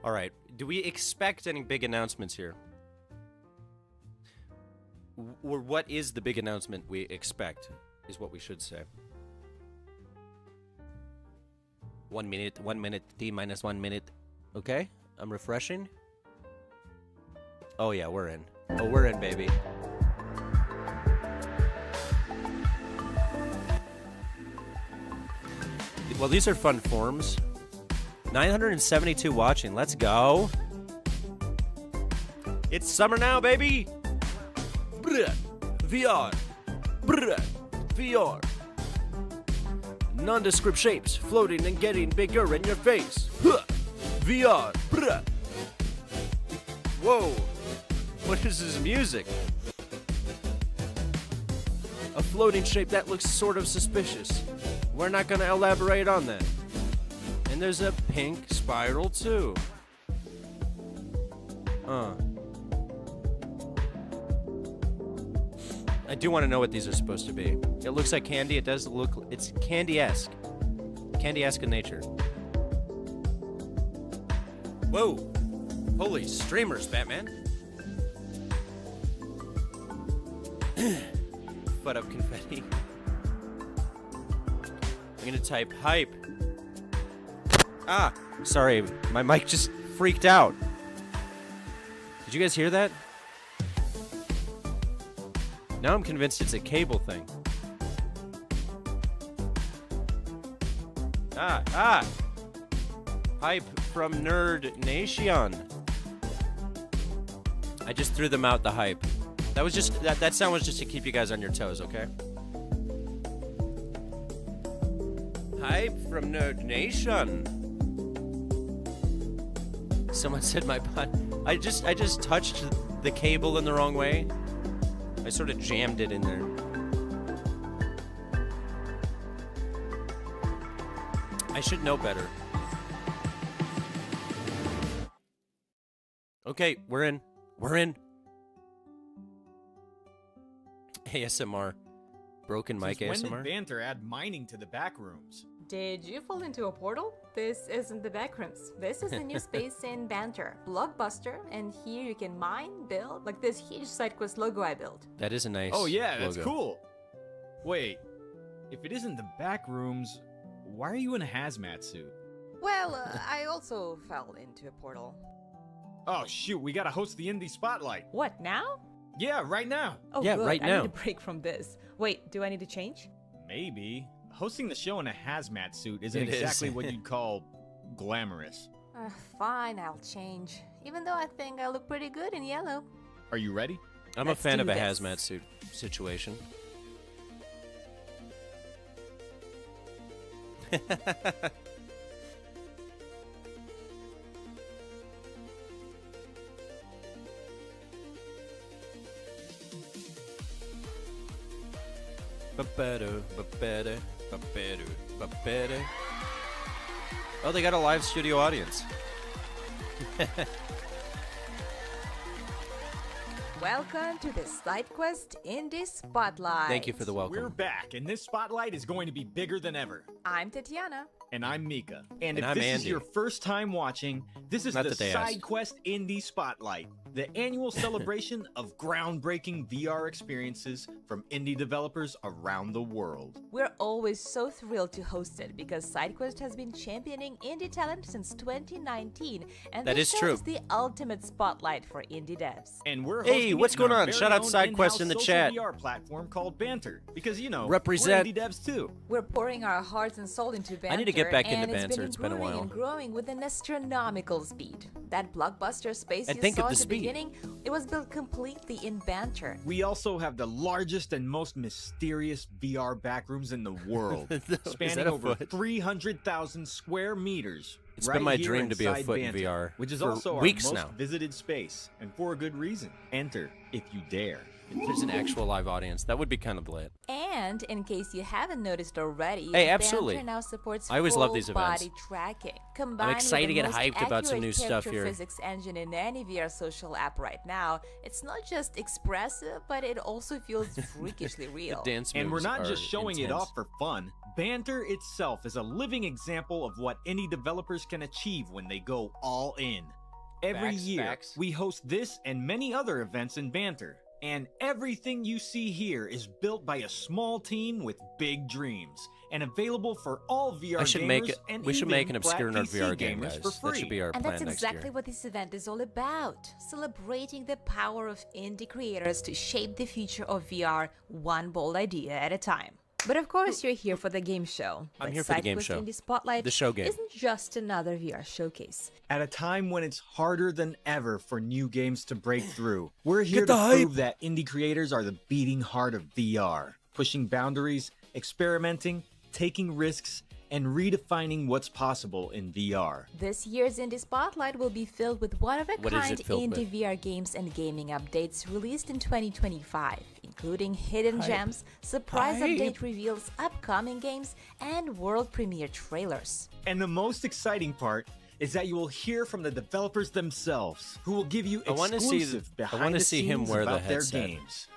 All right, do we expect any big announcements here? Or what is the big announcement we expect, is what we should say. 1 minute, T minus 1 minute. Okay, I'm refreshing. Oh yeah, we're in. Oh, we're in, baby. Well, these are fun forms. 972 watching. Let's go. It's summer now, baby. Bruh. VR. Bruh. VR. Nondescript shapes floating and getting bigger in your face. Huh. VR. Bruh. Whoa. What is this music? A floating shape that looks sort of suspicious. We're not gonna elaborate on that. And there's a pink spiral too. I do want to know what these are supposed to be. It looks like candy. It does look, it's candy-esque. Candy-esque in nature. Whoa. Holy streamers, Batman. Foot up confetti. I'm gonna type hype. Ah, sorry, my mic just freaked out. Did you guys hear that? Now I'm convinced it's a cable thing. Hype from Nerd Nation. I just threw them out, the hype. That was just, that sound was just to keep you guys on your toes, okay? Hype from Nerd Nation. Someone said my butt. I just touched the cable in the wrong way. I sort of jammed it in there. I should know better. Okay, we're in. We're in. ASMR. Broken mic Since ASMR. when did Banter add mining to the back rooms? Did you fall into a portal? This isn't the backrooms. This is a new space in Banter. Blockbuster, and here you can mine, build, like this huge Sidequest logo I built. That is a nice Oh yeah, that's logo. cool. Wait, if it isn't the back rooms, why are you in a hazmat suit? Well, I also fell into a portal. Oh shoot, we gotta host the Indie Spotlight. What, now? Yeah, right now. Oh, Yeah, good. right I now. need a break from this. Wait, do I need to change? Maybe. Hosting the show in a hazmat suit isn't It is. exactly what you'd call glamorous. Fine, I'll change. Even though I think I look pretty good in yellow. Are you ready? I'm Let's a fan do of a this. hazmat suit situation. Oh, they got a live studio audience. Welcome to the Sidequest Indie Spotlight. Thank you for the welcome. We're back, and this spotlight is going to be bigger than ever. I'm Tatiana. And I'm Mika. And if I'm this is Andy. your first time watching, this is Not the that they asked. Sidequest Indie Spotlight, the annual celebration of groundbreaking VR experiences from indie developers around the world. We're always so thrilled to host it because Sidequest has been championing indie talent since 2019, and That this is show true. is the ultimate spotlight for indie devs. And we're Hey, hosting what's it going our on? very Shout out own Sidequest in-house in the social chat. VR platform called Banter, because you know Represent. we're indie devs too. We're pouring our hearts and soul into Banter. I need to get back into and Banter. It's been a improving while. and growing with an astronomical speed. That blockbuster space And you think saw of at the the speed. beginning, it was built completely in Banter. We also have the largest and most mysterious VR backrooms in the world, Is that spanning a over foot? 300,000 square meters. It's right been my here dream to be a inside foot in Banter, VR which is for also weeks our most now. visited space, and for a good reason. Enter if you dare. If there's an actual live audience, that would be kind of lit. And in case you haven't noticed already, Hey, absolutely. Banter now supports I always love these full events. body tracking. Combined excited to with the get most hyped about some accurate new stuff character here. physics engine in any VR social app right now. It's not just expressive, but it also feels freakishly real. Dance And we're moves not are just showing it intense. off for fun. Banter itself is a living example of what indie developers can achieve when they go all in. Every Facts, year, facts. we host this and many other events in Banter. And everything you see here is built by a small team with big dreams, and available for all VR I should gamers make it. and We should make even an obscure flat nerd PC VR game, gamers guys. for free. That should be our And plan that's next exactly year. what this event is all about. Celebrating the power of indie creators to shape the future of VR one bold idea at a time. But of course, you're here for the game show. I'm But here for the game Sidequest show. Indie Spotlight The show game. isn't just another VR showcase. At a time when it's harder than ever for new games to break through, we're here Get to the hype. prove that indie creators are the beating heart of VR, pushing boundaries, experimenting, taking risks, and redefining what's possible in VR. This year's Indie Spotlight will be filled with What is one-of-a-kind it filled indie with? VR games and gaming updates released in 2025, including hidden Hype. gems, surprise Hype. update reveals, upcoming games, and world premiere trailers. And the most exciting part is that you will hear from the developers themselves, who will give you I wanna see the- exclusive I wanna behind the see him scenes wear the about their headset. games.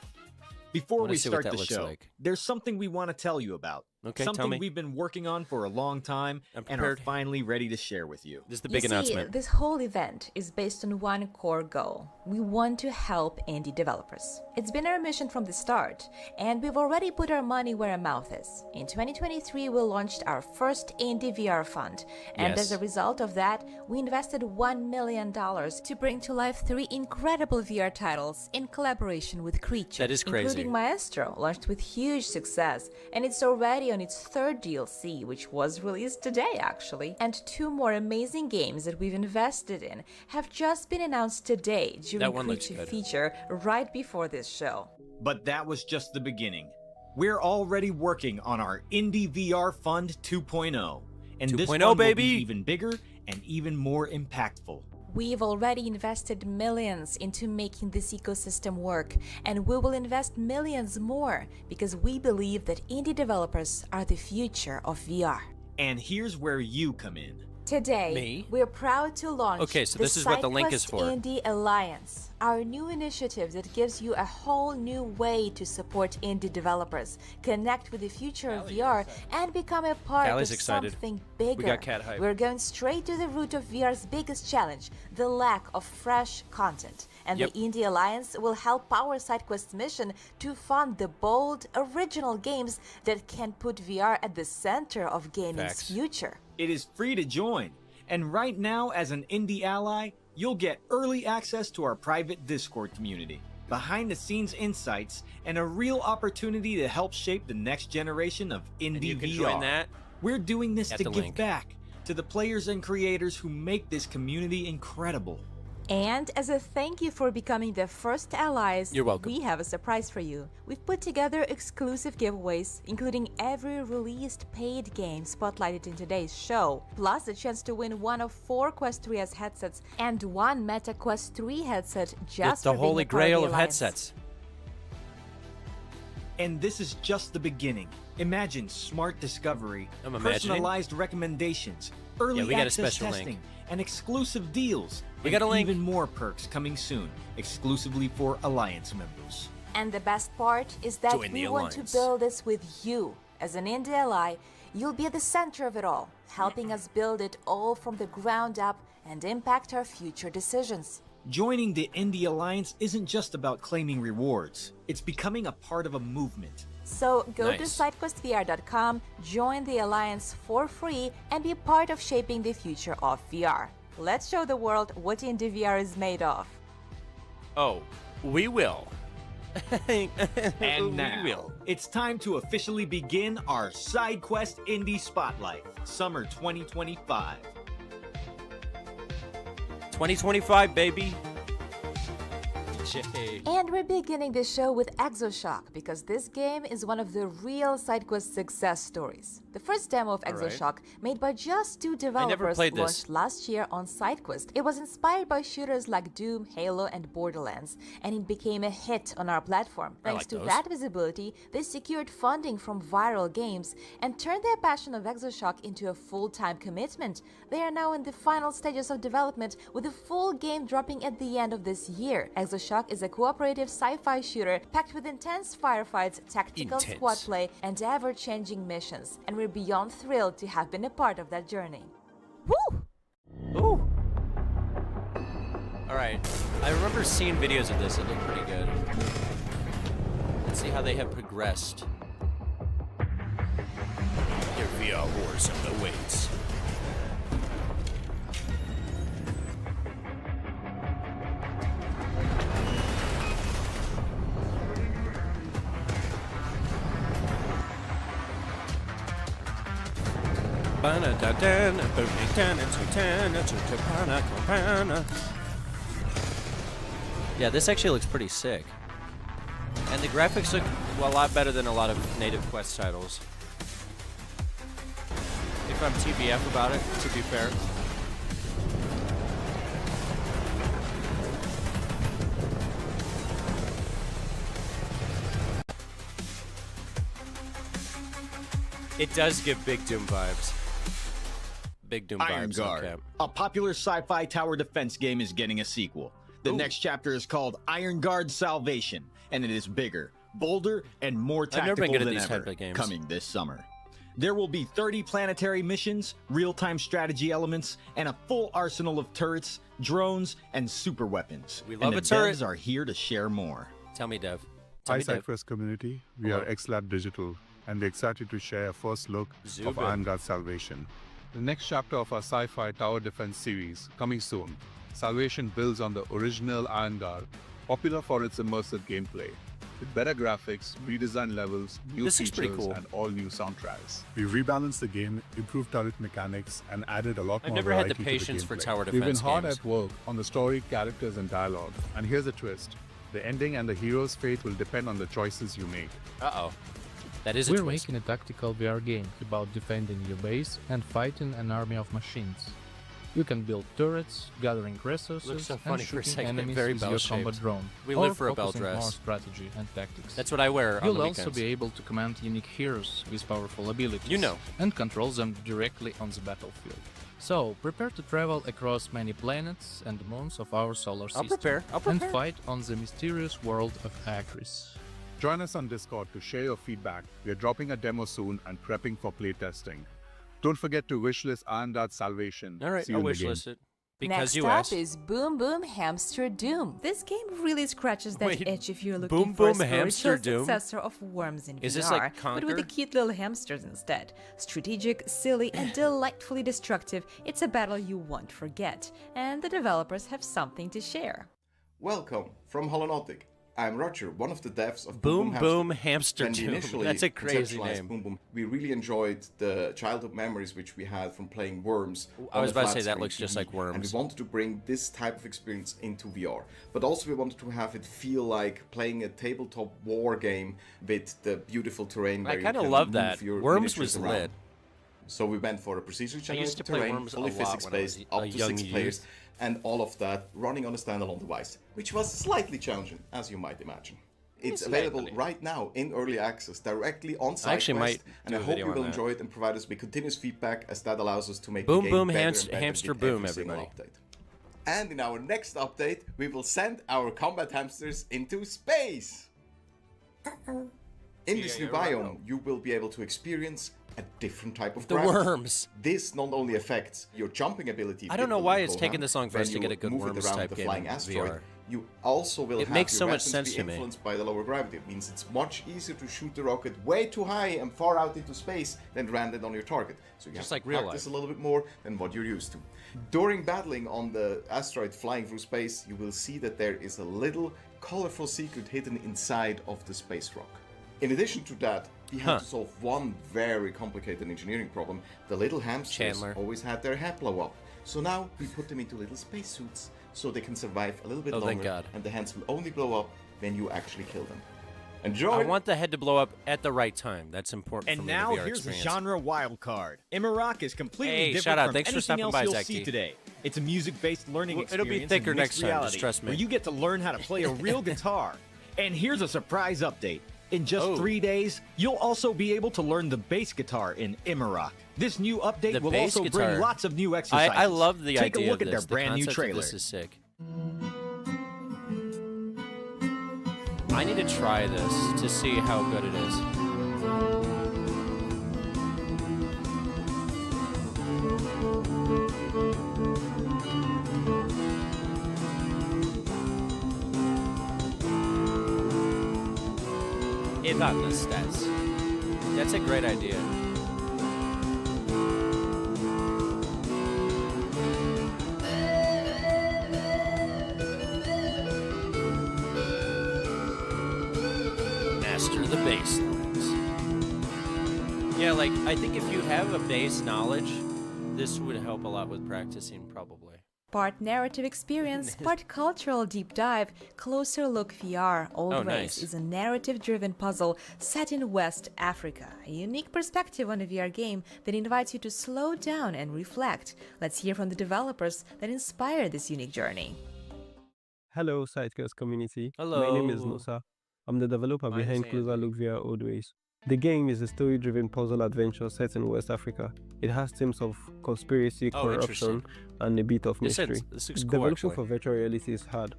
Before Wanna we see what start that the looks show, like. there's something we want to tell you about. Okay, tell something me. we've been working on for a long time I'm and are prepared. finally ready to share with you. This is the You big see, announcement. this whole event is based on one core goal. We want to help indie developers. It's been our mission from the start, and we've already put our money where our mouth is. In 2023, we launched our first indie VR fund, and Yes. as a result of that, we invested $1 million to bring to life 3 incredible VR titles in collaboration with Creature, That is crazy. including Maestro, launched with huge success, and it's already on its 3rd DLC, which was released today actually. And 2 more amazing games that we've invested in have just been announced today during That one looks Creature good. feature right before this show. But that was just the beginning. We're already working on our Indie VR Fund 2.0. And this 2.0, one will baby. be even bigger and even more impactful. We've already invested millions into making this ecosystem work, and we will invest millions more because we believe that indie developers are the future of VR. And here's where you come in. Today, Me? we're proud to launch Okay, so the this is what the link is Sidequest for. Indie Alliance, our new initiative that gives you a whole new way to support indie developers, connect with the future of VR, and become a part Callie's of excited. something bigger. We got cat hype. We're going straight to the root of VR's biggest challenge, the lack of fresh content. And Yep. the Indie Alliance will help power Sidequest's mission to fund the bold, original games that can put VR at the center of gaming's Facts. future. It is free to join. And right now, as an indie ally, you'll get early access to our private Discord community. behind-the-scenes insights, and a real opportunity to help shape the next generation of indie you can VR. join that We're doing this at to the give link. back to the players and creators who make this community incredible. And as a thank you for becoming the first allies, You're welcome. we have a surprise for you. We've put together exclusive giveaways, including every released paid game spotlighted in today's show, plus the chance to win one of 4 Quest 3S headsets and 1 Meta Quest 3 headset just It's the for being holy a part grail the of Alliance. headsets. And this is just the beginning. Imagine smart discovery, I'm imagining. personalized recommendations, early Yeah, we got a access special testing, link. and exclusive deals. We and got a link. even more perks coming soon, exclusively for Alliance members. And the best part is that Join the we want to Alliance. build this with you. As an indie ally, you'll be at the center of it all, helping us build it all from the ground up and impact our future decisions. Joining the Indie Alliance isn't just about claiming rewards, it's becoming a part of a movement. So go to Nice. sidequestvr.com, join the Alliance for free, and be part of shaping the future of VR. Let's show the world what indie VR is made of. Oh, we will. And now, we will. it's time to officially begin our Sidequest Indie Spotlight, Summer 2025. 2025, baby. Yay. And we're beginning the show with Exoshock because this game is one of the real SideQuest success stories. The first demo of All right. Exoshock, made by just 2 developers, played this. launched last year on SideQuest. It was inspired by shooters like Doom, Halo, and Borderlands, and it became a hit on our platform. I Thanks like to those. that visibility, they secured funding from Viral Games and turned their passion of Exoshock into a full-time commitment. They are now in the final stages of development, with the full game dropping at the end of this year. Exoshock is a cooperative sci-fi shooter packed with intense firefights, tactical Intense. squad play, and ever-changing missions. And we're beyond thrilled to have been a part of that journey. Woo! Ooh. All right. I remember seeing videos of this. It looked pretty good. Let's see how they have progressed. Their VR wars awaits. Yeah, this actually looks pretty sick. And the graphics look, well, a lot better than a lot of native Quest titles. If I'm TBF about it, to be fair. It does give big Doom vibes. Big Doom Iron vibes. Guard, Okay. a popular sci-fi tower defense game, is getting a sequel. The next chapter is called Iron Guard Salvation, and it is bigger, bolder, and more I've never been tactical good at than these ever, type of games. coming this summer. There will be 30 planetary missions, real-time strategy elements, and a full arsenal of turrets, drones, and super weapons. We love and a the turret. devs are here to share more. Tell me, Dev. Hi, Sidequest community. We are XLab Digital, and we're excited to share a first look of Zubin. Iron Guard Salvation. The next chapter of our sci-fi tower defense series, coming soon. Salvation builds on the original Iron Guard, popular for its immersive gameplay. With better graphics, redesigned levels, new This looks pretty features, cool. and all new soundtracks. We rebalanced the game, improved turret mechanics, and added a lot I've more never had the variety to patience for gameplay. tower We've been defense hard games. at work on the story, characters, and dialogue. And here's a twist. The ending and the hero's fate will depend on the choices you make. Uh-oh. That is a We're twist. making a tactical VR game about defending your base and fighting an army of machines. You can build turrets, gathering resources, Looks so and funny for a shooting second, enemies very with your combat bell-shaped. drone. We or live for a bell focusing dress. more strategy and tactics. That's what I wear on You'll the also weekends. be able to command unique heroes with powerful abilities. You know. And control them directly on the battlefield. So, prepare to travel across many planets and moons of our solar system. I'll And prepare. fight on the mysterious world of Acris. Join us on Discord to share your feedback. We're dropping a demo soon and prepping for playtesting. Don't forget to wishlist Iron Guard Salvation. All right, See you I'll in the game. wishlist it. Because Next you up asked. is Boom Boom Hamster Doom. This game really scratches that Wait, itch if you're looking Boom for Boom a Hamster spiritual Doom? successor of Worms in Is VR, this like but with the Conquer? cute little hamsters instead. Strategic, silly, and delightfully destructive, it's a battle you won't forget. And the developers have something to share. Welcome from Holonautic. I'm Roger, one of the devs of Boom Boom Boom Hamster When we Doom. initially That's a crazy conceptualized name. Boom Boom, we really enjoyed the childhood memories which we had from playing Worms. I was on a about to say flat that screen looks just TV, like Worms. And we wanted to bring this type of experience into VR. But also we wanted to have it feel like playing a tabletop war game with the beautiful terrain. I where you kinda can love move that. your Worms miniatures was around. lit. So we went for a procedurally I used generated to play terrain, Worms a fully lot when I was physics-based, a up to young 6 youth. players, and all of that running on a standalone device, which was slightly challenging, as you might imagine. It's available right now in early access, directly on I actually Sidequest, might and do I a hope video you on will that. enjoy it and provide us with continuous feedback, as that allows us to make Boom the game Boom better Hamster- and better Hamster with Boom, every single everybody. update. And in our next update, we will send our combat hamsters into space. In this new biome, you will be able to experience a different type of The gravity. worms. This not only affects your jumping ability. I don't know with the why little it's taken hand, this long for us when to get you a good move it Worms around type the game flying in asteroid. VR. You also will It have makes your so much weapons sense be to me. influenced by the lower gravity. It means it's much easier to shoot the rocket way too high and far out into space than land it on your target. So you Just have like to real practice life. a little bit more than what you're used to. During battling on the asteroid flying through space, you will see that there is a little colorful secret hidden inside of the space rock. In addition to that, we had to solve one very complicated engineering problem. The little hamsters Chandler. always had their head blow up. So now we put them into little spacesuits so they can survive a little bit Oh, thank longer, God. and the hands will only blow up when you actually kill them. Enjoy! I want the head to blow up at the right time. That's important for And me in now the VR here's experience. a genre wild card. Immerock is completely Hey, different shout out. from Thanks for anything stopping else by, you'll Zach see D. today. It's a music-based learning Well, it'll be experience thicker in next mixed time, just reality, trust me. where you get to learn how to play a real guitar. And here's a surprise update. In just 3 days, you'll also be able to learn the bass guitar in Immerock. This new update The will bass also guitar. bring lots of new exercises. I love the Take idea a look of at this. their brand new The concept of trailer. This is sick. I need to try this to see how good it is. Evatness stats. That's a great idea. Master the bass lines. Yeah, like, I think if you have a bass knowledge, this would help a lot with practicing, probably. Part narrative experience, part cultural deep dive, Closer Look VR Old Oh, Race nice. is a narrative-driven puzzle set in West Africa. A unique perspective on a VR game that invites you to slow down and reflect. Let's hear from the developers that inspired this unique journey. Hello, Sidequest community. Hello. My name is Musa. I'm the developer Mine is behind Closer Andy. Look VR Old Ways. The game is a story-driven puzzle adventure set in West Africa. It has themes of conspiracy, Oh, corruption, interesting. and a bit of This mystery. looks cool, Developing actually. for virtual reality is hard,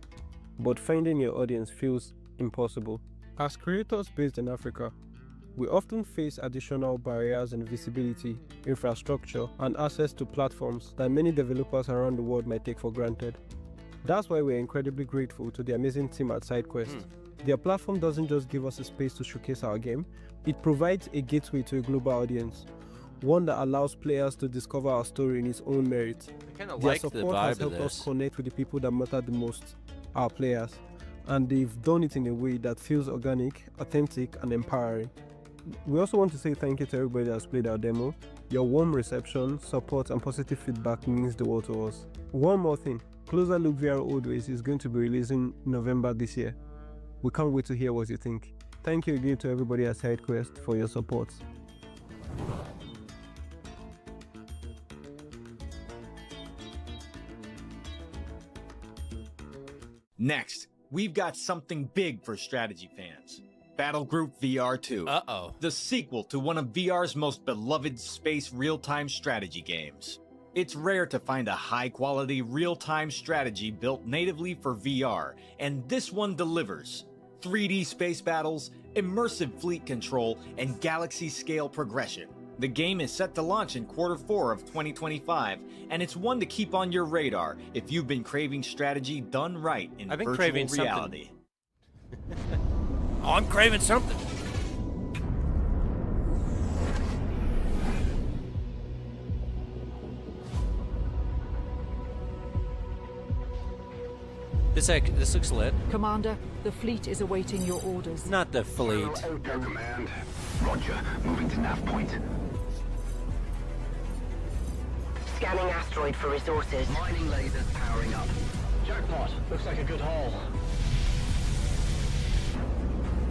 but finding your audience feels impossible. As creators based in Africa, we often face additional barriers in visibility, infrastructure, and access to platforms that many developers around the world might take for granted. That's why we're incredibly grateful to the amazing team at Sidequest. Their platform doesn't just give us a space to showcase our game, it provides a gateway to a global audience, one that allows players to discover our story in its own merit. kinda Their like the support has vibe of helped us this. connect with the people that matter the most, our players, and they've done it in a way that feels organic, authentic, and empowering. We also want to say thank you to everybody that's played our demo. Your warm reception, support, and positive feedback means the world to us. One more thing, Closer Look VR Old Ways is going to be releasing November this year. We can't wait to hear what you think. Thank you again to everybody at SideQuest for your support. Next, we've got something big for strategy fans. Battlegroup VR 2. Uh-oh. The sequel to one of VR's most beloved space real-time strategy games. It's rare to find a high-quality real-time strategy built natively for VR, and this one delivers. 3D space battles, immersive fleet control, and galaxy-scale progression. The game is set to launch in Q4 of 2025, and it's one to keep on your radar if you've been craving strategy done right in I've been virtual craving something. reality. Oh, I'm craving something. This this looks lit. Commander, the fleet is awaiting your orders. Not the fleet. Air command. Roger. Moving to nav point. Scanning asteroid for resources. Mining lasers powering up. Jackpot. Looks like a good haul.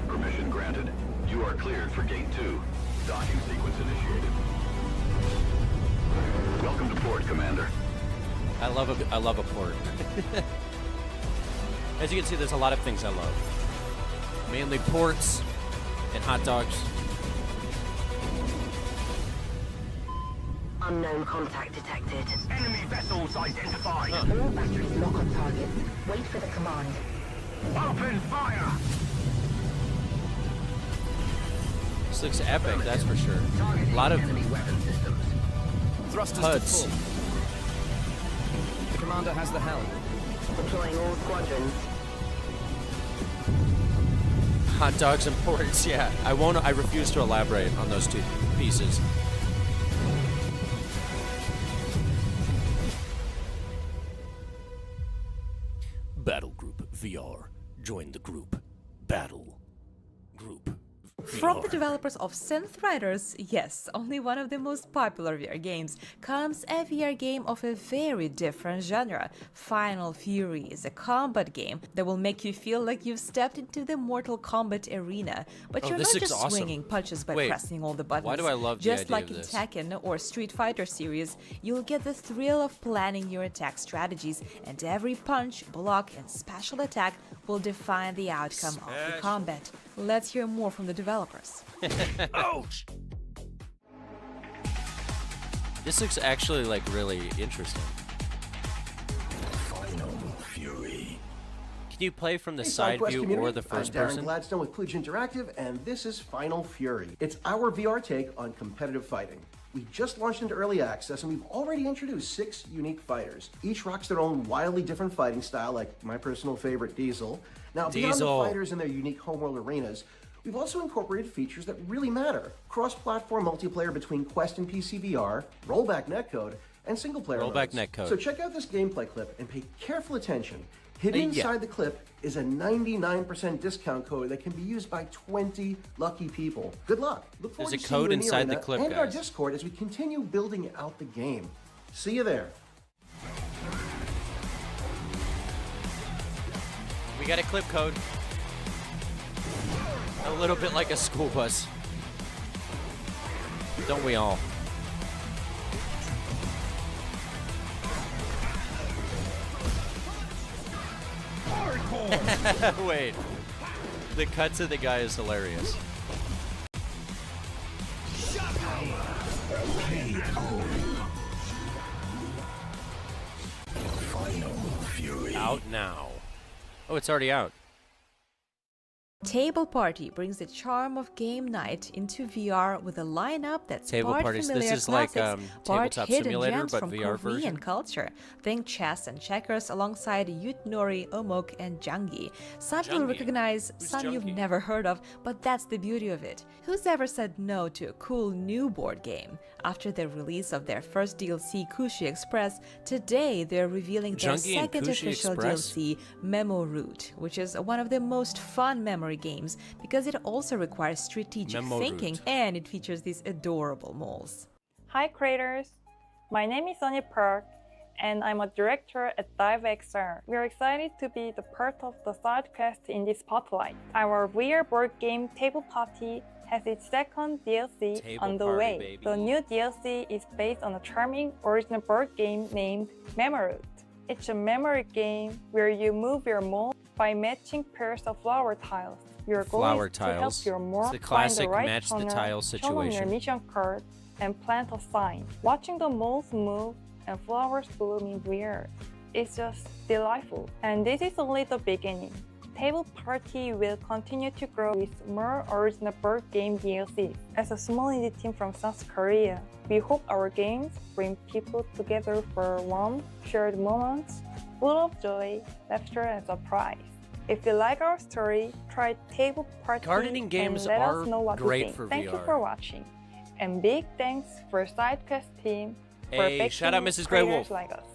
Permission granted. You are cleared for Gate 2. Docking sequence initiated. Welcome to port, Commander. I love a port. As you can see, there's a lot of things I love. Mainly ports and hot dogs. Unknown contact detected. Enemy vessels identified. All batteries lock on target. Wait for the command. Open fire! This looks epic, that's for sure. A lot of Thrusters HUDs. to full. The commander has the helm. Deploying all squadrons. Hot dogs and ports, yeah. I refuse to elaborate on those two pieces. Battle Group VR. Join the group. Battle Group VR. From the developers of Synth Riders, yes, only one of the most popular VR games, comes a VR game of a very different genre. Final Fury is a combat game that will make you feel like you've stepped into the Mortal Kombat arena, but you're not just swinging punches by pressing all the buttons. Why do I love the Just idea like of in this? Tekken or Street Fighter series, you'll get the thrill of planning your attack strategies, and every punch, block, and special attack will define the outcome of the combat. Let's hear more from the developers. Ouch! This looks actually like really interesting. Final Fury. Can you play from the Hey, side Sidequest view community. or the first I'm Darren person? Gladstone with Kludge Interactive, and this is Final Fury. It's our VR take on competitive fighting. We just launched into early access, and we've already introduced 6 unique fighters. Each rocks their own wildly different fighting style, like my personal favorite, Diesel. Now, beyond the fighters and their unique homeworld arenas, we've also incorporated features that really matter. Cross-platform multiplayer between Quest and PC VR, rollback netcode, and single-player Rollback modes. netcode. So check out this gameplay clip and pay careful attention. Hidden Yeah. inside the clip is a 99% discount code that can be used by 20 lucky people. Good luck. Look forward There's to a seeing code you in the inside the arena clip, and our guys. Discord as we continue building out the game. See you there. We got a clip code. A little bit like a school bus. Don't we all? Wait. The cut to the guy is hilarious. Final Fury. Out now. Oh, it's already out. Table Party brings the charm of game night into VR with a lineup that's Table part Parties, this familiar is like, classics, part Tabletop hidden Simulator, gems but from VR Korean version. culture. Think chess and checkers alongside Yutnori, Omok, and Jungi. Some you'll Jungi? recognize, Who's some you've Jungi? never heard of, but that's the beauty of it. Who's ever said no to a cool new board game? After the release of their first DLC, Kushi Express, today they're revealing their Jungi and second Kushi official Express? DLC, Memo Route, which is one of the most fun memory games because it also requires strategic Memo thinking Route. and it features these adorable moles. Hi creators, my name is Sonia Park and I'm a director at DiveXR. We are excited to be the part of the Sidequest in this spotlight. Our VR board game Table Party has its second DLC Table on the Party, way. baby. The new DLC is based on a charming original board game named Memory Route. It's a memory game where you move your mole by matching pairs of flower tiles. Your goal Flower is to help tiles. your mole It's the find classic the right match the corner tile shown on your situation. mission card and plant a sign. Watching the moles move and flowers bloom in VR is just delightful. And this is only the beginning. Table Party will continue to grow with more original board game DLCs. As a small indie team from South Korea, we hope our games bring people together for warm, shared moments full of joy, laughter, and surprise. If you like our story, try Table Party Gardening games and let are us know what great you think. for Thank you VR. for watching. And big thanks for Sidequest team for Hey, shout out backing Mrs. Grey creators Wolf. like us.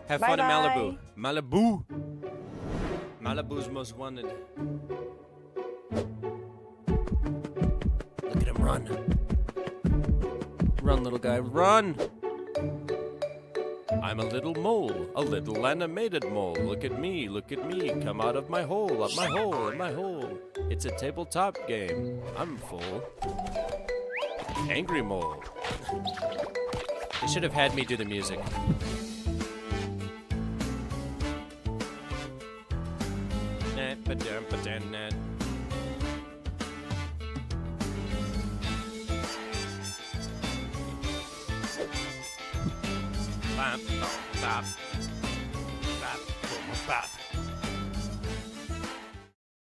Have fun in Bye-bye. Malibu. Malibu. Malibu's most wanted. Look at him run. Run, little guy, run! I'm a little mole, a little animated mole. Look at me, come out of my hole, up my hole, in my hole. It's a tabletop game. I'm full. Angry mole. They should have had me do the music.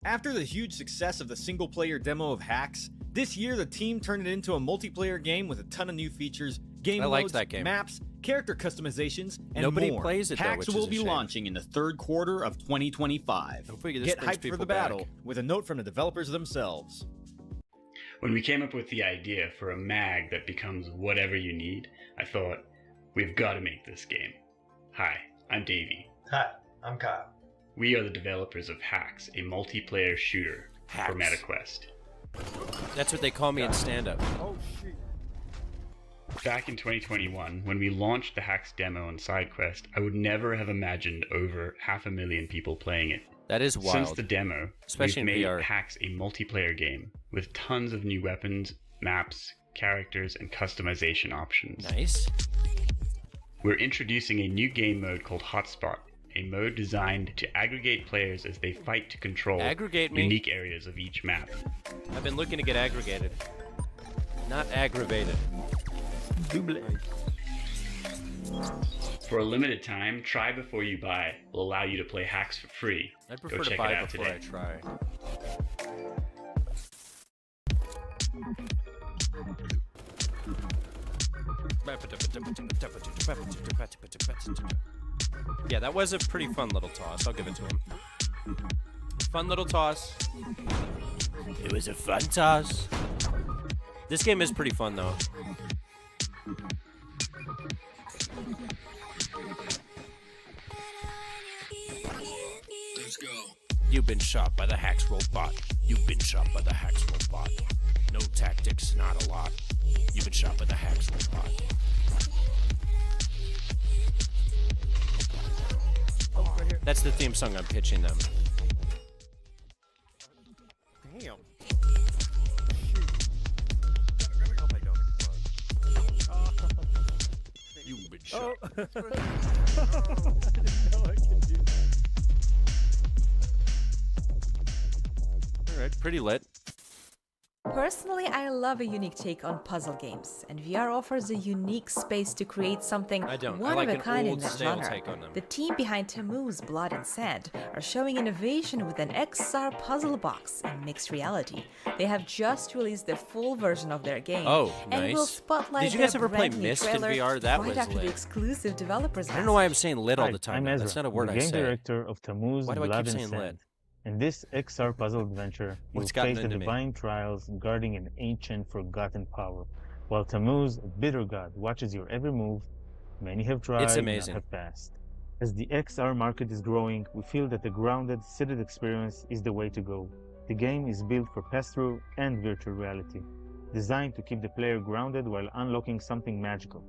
After the huge success of the single-player demo of Hacks, this year the team turned it into a multiplayer game with a ton of new features, game modes, that game. maps, character customizations, and Nobody more. plays it, though, Hacks which is will a be shame. launching in the third quarter of 2025. Hopefully this Get brings hyped for people the back. battle with a note from the developers themselves. When we came up with the idea for a mag that becomes whatever you need, I thought, we've got to make this game. Hi, I'm Davey. Hi, I'm Kyle. We are the developers of Hacks, a multiplayer shooter for MetaQuest. That's what they call me in stand-up. Oh, shit. Back in 2021, when we launched the Hacks demo on Sidequest, I would never have imagined over 500,000 people playing it. That is wild. Since the demo, Especially we've in made VR. Hacks a multiplayer game with tons of new weapons, maps, characters, and customization options. Nice. We're introducing a new game mode called Hotspot, a mode designed to aggregate players as they fight to control Aggregate me? unique areas of each map. I've been looking to get aggregated. Not aggravated. Double. For a limited time, Try Before You Buy will allow you to play Hacks for free. I Go prefer to check buy it out before today. I try. Yeah, that was a pretty fun little toss. I'll give it to him. Fun little toss. It was a fun toss. This game is pretty fun, though. Let's go. You've been shot by the Hacks robot. You've been shot by the Hacks robot. No tactics, not a lot. You've been shot by the Hacks robot. That's the theme song I'm pitching them. Damn. You've been shot. I didn't know I could do that. Alright, pretty lit. Personally, I love a unique take on puzzle games, and VR offers a unique space to create something I don't. I one like of a an kind in old, that stale genre. take on them. The team behind Tammuz Blood and Sand are showing innovation with an XR puzzle box in mixed reality. They have just released the full version of their game, Oh, and nice. will spotlight Did you guys their ever play brand new Myst in trailer VR? That right was after the lit. exclusive developers. I don't know why I'm saying lit all Hi, the time. I'm Ezra, That's not a word the I game say. director of Tammuz Why do I Blood keep and saying Sand. lit? In this XR puzzle adventure, you'll What's gotten face the into me? divine trials guarding an ancient, forgotten power. While Tammuz, a bitter god, watches your every move, many have tried It's and amazing. have passed. As the XR market is growing, we feel that the grounded, seated experience is the way to go. The game is built for pass-through and virtual reality, designed to keep the player grounded while unlocking something magical.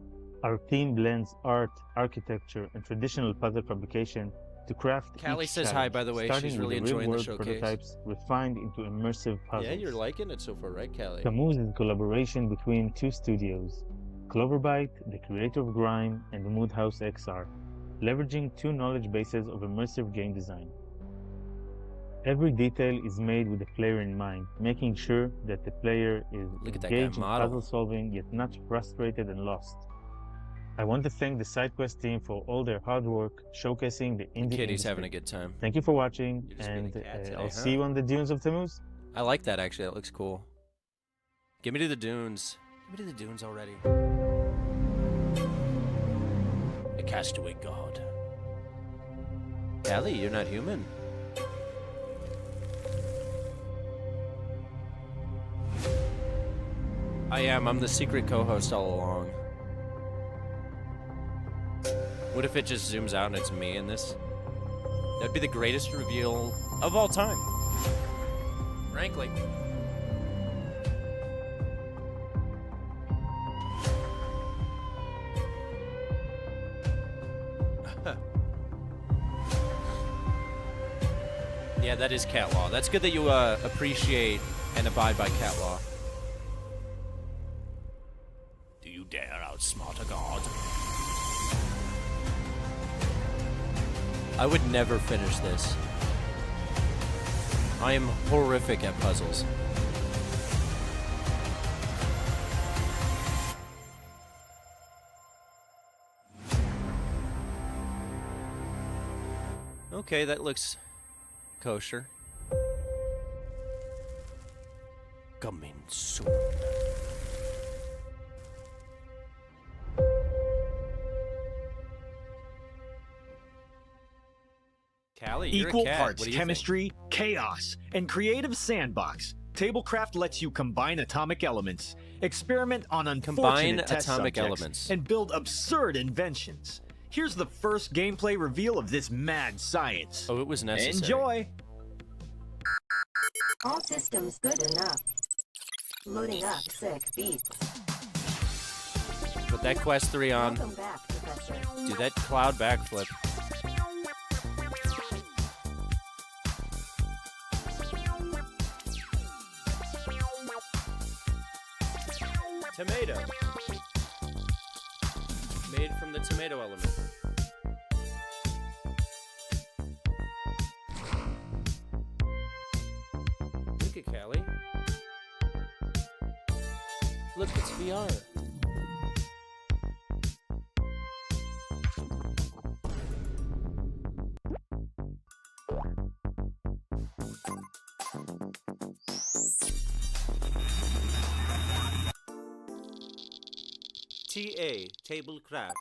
Our team blends art, architecture, and traditional puzzle fabrication to craft Callie each says hi, challenge, by the way. starting She's with really the enjoying the real-world showcase. prototypes refined into immersive puzzles. Yeah, you're liking it so far, right, Callie? Tammuz is a collaboration between two studios, Cloverbyte, the creator of Grime, and Moodhouse XR, leveraging two knowledge bases of immersive game design. Every detail is made with the player in mind, making sure that the player is Look at that guy engaged in model. puzzle solving yet not frustrated and lost. I want to thank the Sidequest team for all their hard work showcasing the indie Kitty's industry. having a good time. Thank you for watching, You're just being a and cat today, I'll huh? see you on the dunes of Tammuz. I like that, actually. That looks cool. Give me to the dunes. Give me to the dunes already. A castaway god. Callie, you're not human. I am. I'm the secret co-host all along. What if it just zooms out and it's me in this? That'd be the greatest reveal of all time. Frankly. Yeah, that is cat law. That's good that you appreciate and abide by cat law. Do you dare outsmart a god? I would never finish this. I am horrific at puzzles. Okay, that looks kosher. Coming soon. Callie, you're Equal a cat. parts What do you chemistry, chaos, and creative sandbox. Tablecraft lets you combine atomic elements, experiment on unfortunate test atomic subjects, elements. and build absurd inventions. Here's the first gameplay reveal of this mad science. Oh, it was necessary. Enjoy! All systems good enough. Loading up sick beats. Put that Quest 3 on. Welcome back, Professor. Do that cloud backflip. Tomato. Made from the tomato element. Look at Callie. Look, it's VR. TA, Tablecraft.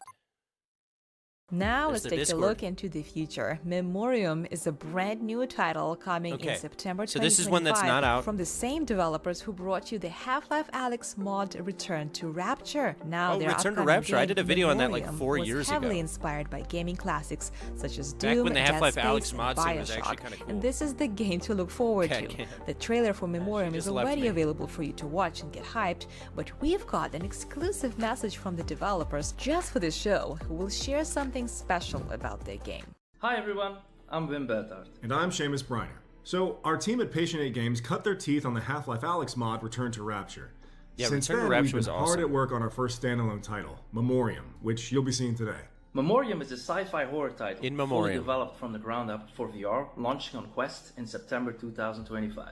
Now There's let's the take Discord. a look into the future. Memoriam is a brand new title coming Okay, in September 2025 so this is one that's not out. from the same developers who brought you the Half-Life Alyx mod Return to Rapture. Now Oh, their Return to upcoming Rapture. I game, did a video on that like Memoriam, 4 was years heavily ago. inspired by gaming classics such as Back Doom, when the Dead Half-Life Space, Alyx and mod scene was actually Bioshock. kinda cool. And this is the game to look forward Okay, to. yeah. The trailer for Memoriam is just left already me. available for you to watch and get hyped, but we've got an exclusive message from the developers just for this show, who will share something special about their game. Hi everyone, I'm Wim Bertard. And I'm Seamus Briner. So, our team at Patient 8 Games cut their teeth on the Half-Life Alyx mod Return to Rapture. Yeah, Since Return to then, Rapture we've was been hard awesome. at work on our first standalone title, Memoriam, which you'll be seeing today. Memoriam is a sci-fi horror title In fully Memoriam. developed from the ground up for VR, launching on Quest in September 2025.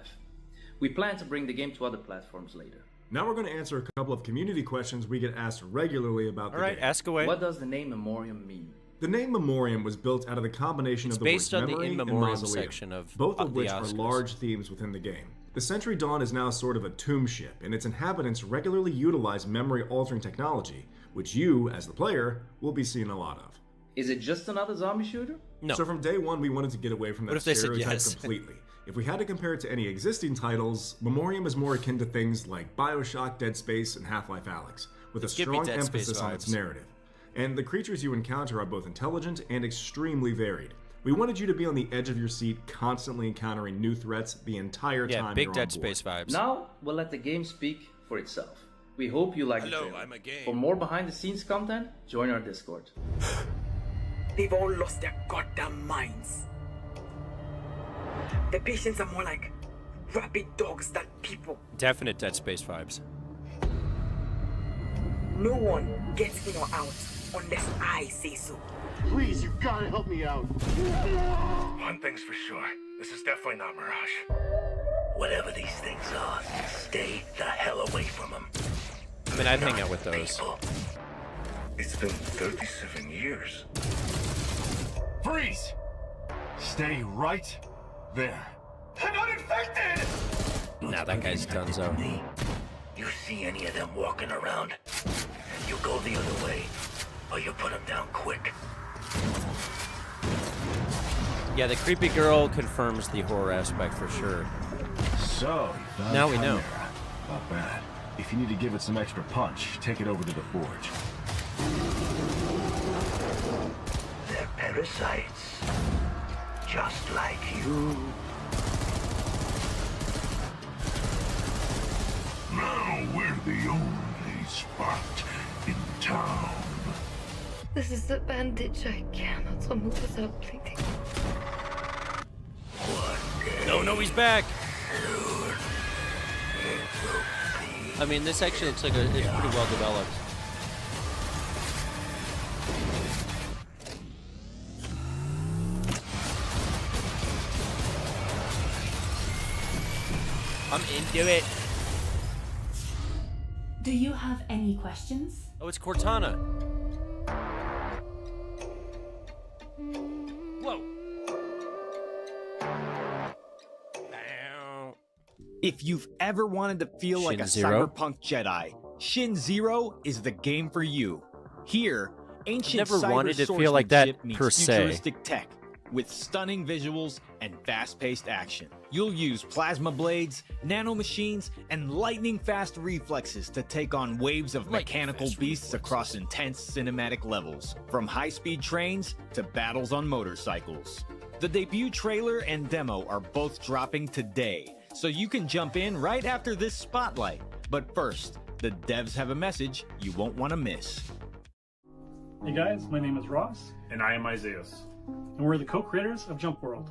We plan to bring the game to other platforms later. Now we're going to answer a couple of community questions we get asked regularly about the All right, game. ask away. What does the name Memoriam mean? The name Memoriam was built out of the combination It's of the based words on the memory In and Memoriam mausoleum, section of both the of which are Oscars. large themes within the game. The Sentry Dawn is now sort of a tomb ship, and its inhabitants regularly utilize memory-altering technology, which you, as the player, will be seeing a lot of. Is it just another zombie shooter? No. So from day one, we wanted to get away from What that if they said stereotype yes? completely. If we had to compare it to any existing titles, Memoriam is more akin to things like Bioshock, Dead Space, and Half-Life Alyx, with a Give me strong Dead Space emphasis on its vibes. narrative. And the creatures you encounter are both intelligent and extremely varied. We wanted you to be on the edge of your seat, constantly encountering new threats the entire Yeah, time big you're Dead on board. Space vibes. Now we'll let the game speak for itself. We hope you like the trailer. I'm a game. For more behind-the-scenes content, join our Discord. They've all lost their goddamn minds. The patients are more like rabid dogs than people. Definite Dead Space vibes. No one gets in or out unless I say so. Please, you gotta help me out. One thing's for sure. This is definitely not Mirage. Whatever these things are, stay the hell away from them. I mean, I'd hang out with those. It's been 37 years. Freeze! Stay right there. I'm not infected! Nah, that guy's donezo. You see any of them walking around, you go the other way, or you put them down quick. Yeah, the creepy girl confirms the horror aspect for sure. So, you found Now we know. Chimera. Not bad. If you need to give it some extra punch, take it over to the forge. They're parasites. just like you. Now we're the only spot in town. This is a bandage I cannot remove without bleeding. No, he's back. I mean, this actually looks like it's pretty well developed. I'm into it. Do you have any questions? Oh, it's Cortana. Whoa. If you've ever wanted to feel like a Zero? cyberpunk Jedi, Shin Zero is the game for you. Here, ancient never cyber wanted to feel like that swordsmanship meets per se. futuristic tech with stunning visuals and fast-paced action. You'll use plasma blades, nanomachines, and lightning-fast reflexes to take on waves of mechanical beasts across intense cinematic levels, from high-speed trains to battles on motorcycles. The debut trailer and demo are both dropping today, so you can jump in right after this spotlight. But first, the devs have a message you won't want to miss. Hey guys, my name is Ross. And I am Isaias. And we're the co-creators of Jump World.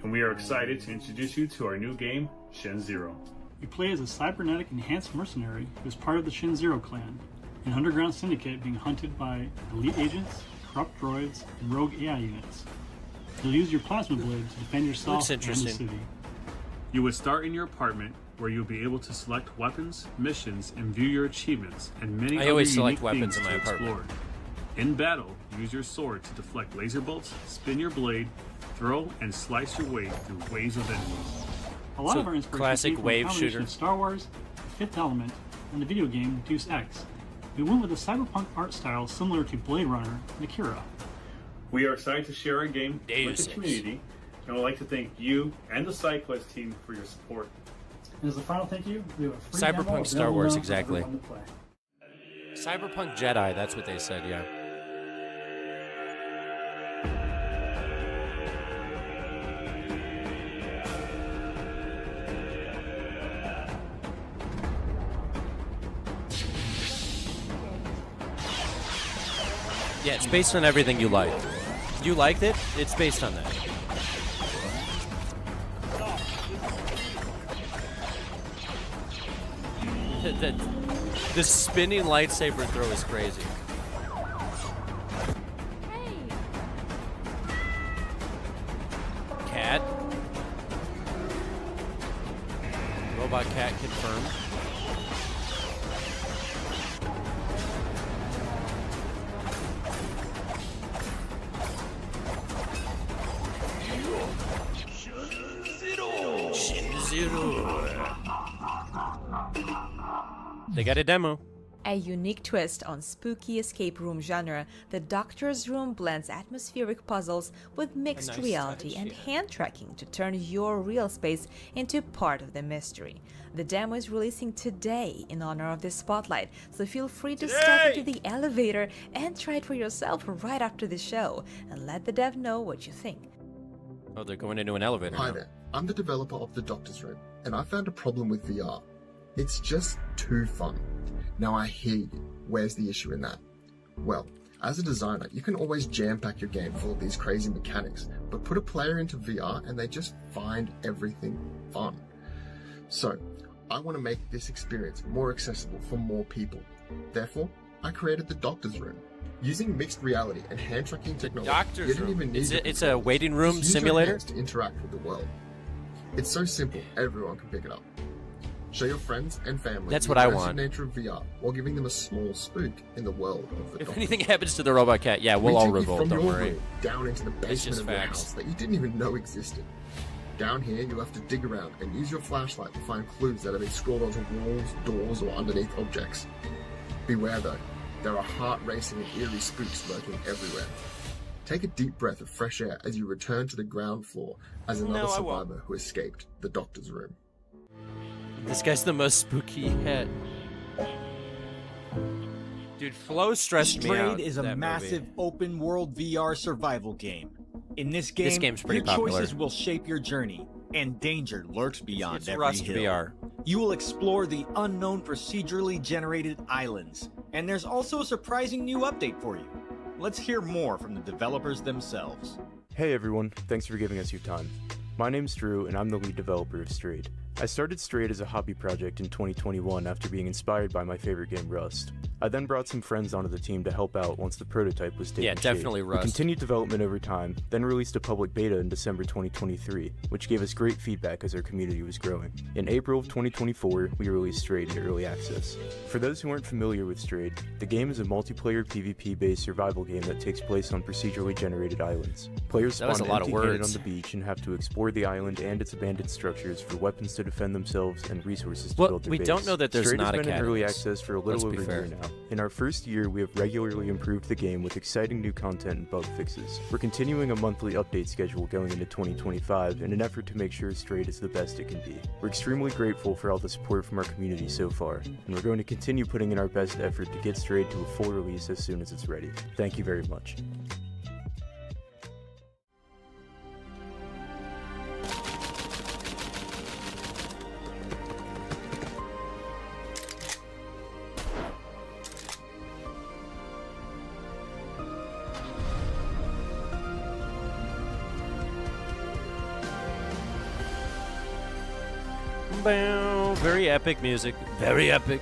And we are excited to introduce you to our new game, Shin Zero. You play as a cybernetic enhanced mercenary who is part of the Shin Zero clan, an underground syndicate being hunted by elite agents, corrupt droids, and rogue AI units. You'll use your plasma blade to defend yourself and the city. You would start in your apartment, where you'll be able to select weapons, missions, and view your achievements, and many other always select unique weapons things in my to explore. In battle, use your sword to deflect laser bolts, spin your blade, throw, and slice your way through waves of enemies. A lot So, of our inspiration classic came from wave a combination shooter. of Star Wars, The Fifth Element, and the video game Deus Ex. We went with a cyberpunk art style similar to Blade Runner and Akira. We are excited to share our game with Deus the Ex. community, and would like to thank you and the Sidequest team for your support. And as a final thank you, we have a free demo Cyberpunk Star available Wars, now for exactly. everyone to play. Cyberpunk Jedi, that's what they said, yeah. Yeah, it's based on everything you liked. You liked it? It's based on that. The spinning lightsaber throw is crazy. Cat. Robot cat confirmed. Shin Zero. They got a demo. A unique twist on spooky escape room genre, the Doctor's Room blends atmospheric puzzles with mixed nice reality touch, and yeah. hand tracking to turn your real space into part of the mystery. The demo is releasing today in honor of this spotlight, so feel free to step into the elevator and try it for yourself right after the show, and let the dev know what you think. Oh, they're going into an elevator Hi now. there, I'm the developer of the Doctor's Room, and I found a problem with VR. It's just too fun. Now I hear you. Where's the issue in that? Well, as a designer, you can always jam-pack your game full of these crazy mechanics, but put a player into VR and they just find everything fun. So, I want to make this experience more accessible for more people. Therefore, I created the Doctor's Room. Using mixed reality and hand-tracking technology, Doctor's you don't Room. even need It's a waiting room simulator? to interact with the world. It's so simple, everyone can pick it up. Show your friends and family That's the what I immersive want. nature of VR while giving them a small spook in the world of the If Doctor. anything happens to the robot cat, yeah, we'll We all take you revolt, from don't your worry. room down into the It's just basement of your facts. house that you didn't even know existed. Down here, you'll have to dig around and use your flashlight to find clues that have been scrawled onto walls, doors, or underneath objects. Beware though, there are heart-racing and eerie spooks lurking everywhere. Take a deep breath of fresh air as you return to the ground floor as another No, I won't. survivor who escaped the Doctor's Room. This guy's the most spooky head. Dude, Flow stressed me out. Strayed is a that massive movie. open-world VR survival game. In this game, This game's pretty your popular. choices will shape your journey, and danger lurks beyond It's every Rust hill. VR. You will explore the unknown procedurally generated islands, and there's also a surprising new update for you. Let's hear more from the developers themselves. Hey everyone, thanks for giving us your time. My name's Drew, and I'm the lead developer of Strayed. I started Strayed as a hobby project in 2021 after being inspired by my favorite game, Rust. I then brought some friends onto the team to help out once the prototype was taken Yeah, definitely shape. Rust. We continued development over time, then released a public beta in December 2023, which gave us great feedback as our community was growing. In April of 2024, we released Strayed in early access. For those who aren't familiar with Strayed, the game is a multiplayer PvP-based survival game that takes place on procedurally generated islands. Players That was spawn a lot of empty-handed words. on the beach and have to explore the island and its abandoned structures for weapons to defend themselves and resources to Well, build their we base. don't know that there's Strayed not has been in early academies. access for a Let's little be over a fair. year now. In our first year, we have regularly improved the game with exciting new content and bug fixes. We're continuing a monthly update schedule going into 2025 in an effort to make sure Strayed is the best it can be. We're extremely grateful for all the support from our community so far, and we're going to continue putting in our best effort to get Strayed to a full release as soon as it's ready. Thank you very much. Bow. Very epic music. Very epic.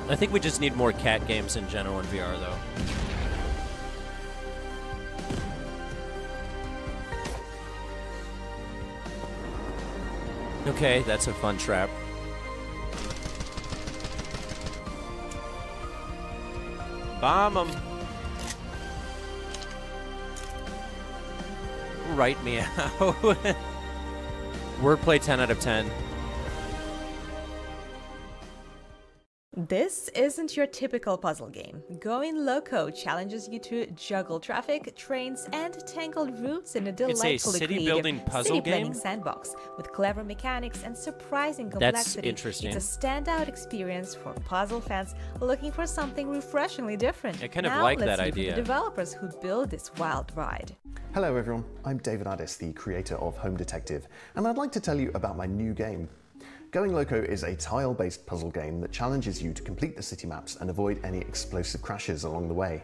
I think we just need more cat games in general in VR, though. Okay, that's a fun trap. Bomb 'em. Right me out. Wordplay 10 out of 10. This isn't your typical puzzle game. Going Loco challenges you to juggle traffic, trains, and tangled routes in a It's a delightfully city-building creative puzzle city-planning game? sandbox with clever mechanics and surprising That's complexity. interesting. It's a standout experience for puzzle fans looking for something refreshingly different. I kind of now like let's that hear from idea. the developers who build this wild ride. Hello everyone, I'm David Addis, the creator of Home Detective, and I'd like to tell you about my new game. Going Loco is a tile-based puzzle game that challenges you to complete the city maps and avoid any explosive crashes along the way.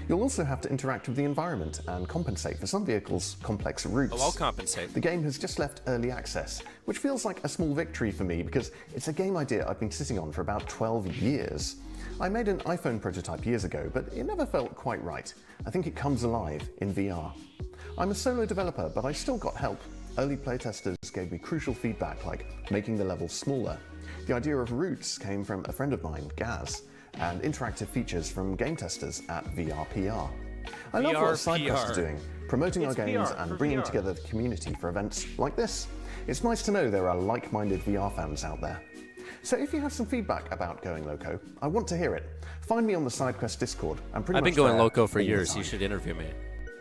You'll also have to interact with the environment and compensate for some vehicles' complex routes. Oh, I'll compensate. The game has just left early access, which feels like a small victory for me because it's a game idea I've been sitting on for about 12 years. I made an iPhone prototype years ago, but it never felt quite right. I think it comes alive in VR. I'm a solo developer, but I still got help. Early playtesters gave me crucial feedback like making the levels smaller. The idea of routes came from a friend of mine, Gaz, and interactive features from game testers at VRPR. I love what Sidequest is doing, promoting our It's games VR for and bringing VR. together the community for events like this. It's nice to know there are like-minded VR fans out there. So if you have some feedback about Going Loco, I want to hear it. Find me on the Sidequest Discord. I'm pretty I've been much going there loco for all the years. time. You should interview me.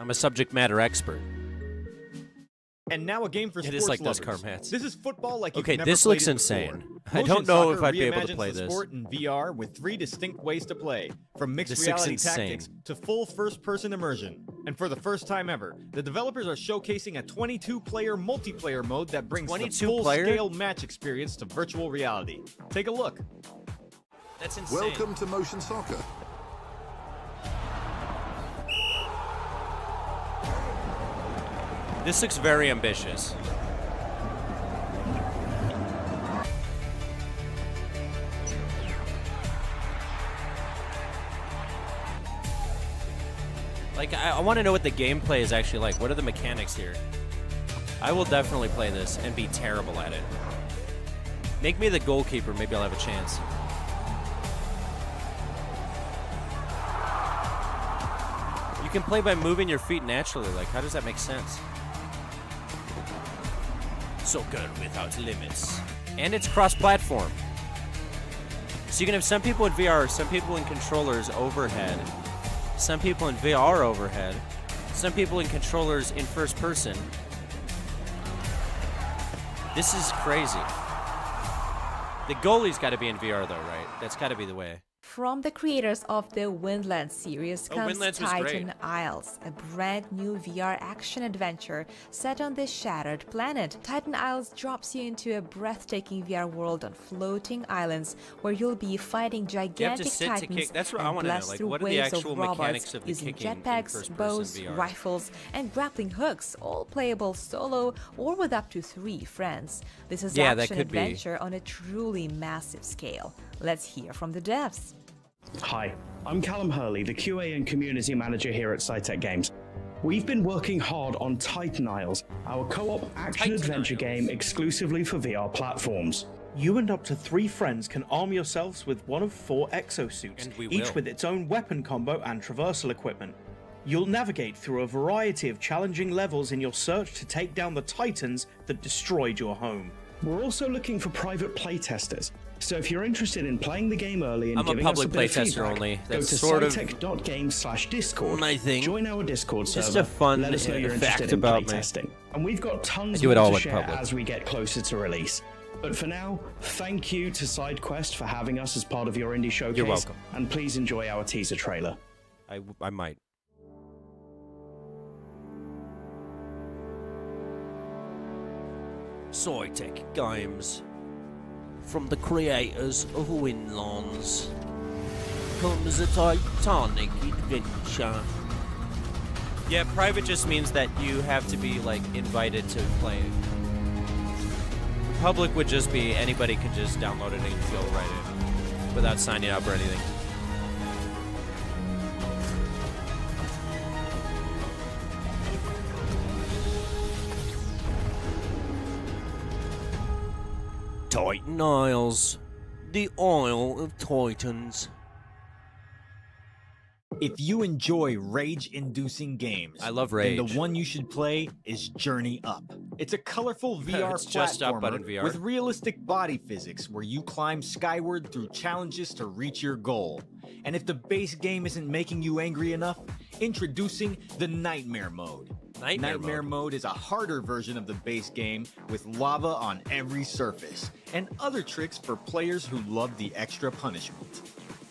I'm a subject matter expert. And now a game for It sports is like those lovers. Carmats. This is football like you've Okay, never this played looks it insane. before. I don't Motion know if soccer I'd be able to reimagines play the this. sport in VR with 3 distinct ways to play, from mixed This reality looks insane. tactics to full first-person immersion. And for the first time ever, the developers are showcasing a 22-player multiplayer mode that brings the 22 full-scale match experience to virtual reality. Take a look. That's insane. Welcome to Motion Soccer. This looks very ambitious. Like, I want to know what the gameplay is actually like. What are the mechanics here? I will definitely play this and be terrible at it. Make me the goalkeeper, maybe I'll have a chance. You can play by moving your feet naturally. Like, how does that make sense? Soccer without limits. And it's cross-platform. So you can have some people in VR, some people in controllers overhead, some people in VR overhead, some people in controllers in first person. This is crazy. The goalie's got to be in VR though, right? That's got to be the way. From the creators of the Windlands series comes Windlands was Titan great. Isles, a brand new VR action-adventure set on this shattered planet. Titan Isles drops you into a breathtaking VR world on floating islands where you'll be fighting gigantic sit to titans kick. That's what I and wanna know, blast like, through what are the waves actual of robots mechanics of the using kicking in jetpacks, first-person bows, VR? rifles, and grappling hooks, all playable solo or with up to 3 friends. This is Yeah, that could be. action-adventure on a truly massive scale. Let's hear from the devs. Hi, I'm Callum Hurley, the QA and Community Manager here at SciTech Games. We've been working hard on Titan Isles, our co-op action-adventure game exclusively for VR platforms. You and up to 3 friends can arm yourselves with one of 4 exosuits, And we each will. with its own weapon combo and traversal equipment. You'll navigate through a variety of challenging levels in your search to take down the titans that destroyed your home. We're also looking for private playtesters, so if you're interested in playing the game early and I'm a giving us public a bit of playtester feedback, only. go That's to sort of scitech.games/discord, my thing. join our Discord server, Just a fun let us know you're fact interested in about me. playtesting. And we've got tons I do it more all to in share public. as we get closer to release. But for now, thank you to Sidequest for having us as part of your indie showcase. You're welcome. And please enjoy our teaser trailer. I might. Sidequest Games. From the creators of Windlands comes a titanic adventure. Yeah, private just means that you have to be, like, invited to play it. Public would just be anybody could just download it and go right in without signing up or anything. Titan Isles, the Isle of Titans. If you enjoy rage-inducing games, I love then rage. the one you should play is Journey Up. It's a colorful VR It's just up, but in platformer VR. with realistic body physics where you climb skyward through challenges to reach your goal. And if the base game isn't making you angry enough, introducing the Nightmare Mode. Nightmare Mode is a harder version of the base game with lava on every surface and other tricks for players who love the extra punishment.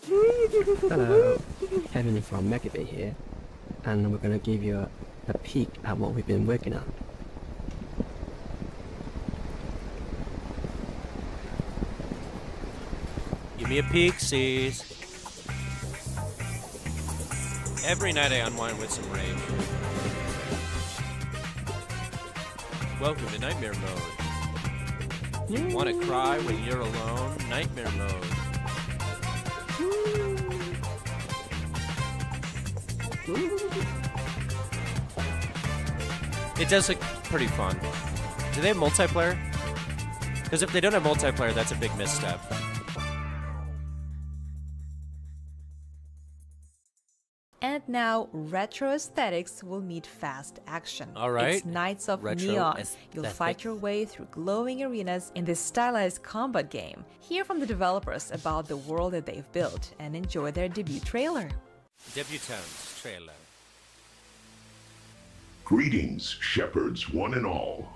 Hello, Heavenly from Megabit here, and we're going to give you a peek at what we've been working on. Give me a peek-sies. Every night I unwind with some rage. Welcome to Nightmare Mode. You want to cry when you're alone? Nightmare Mode. It does look pretty fun. Do they have multiplayer? Because if they don't have multiplayer, that's a big misstep. And now, retro aesthetics will meet fast action. All right. It's Knights of Retro Neon. You'll aesthetic. fight your way through glowing arenas in this stylized combat game. Hear from the developers about the world that they've built and enjoy their debut trailer. Debutantes trailer. Greetings, shepherds, one and all.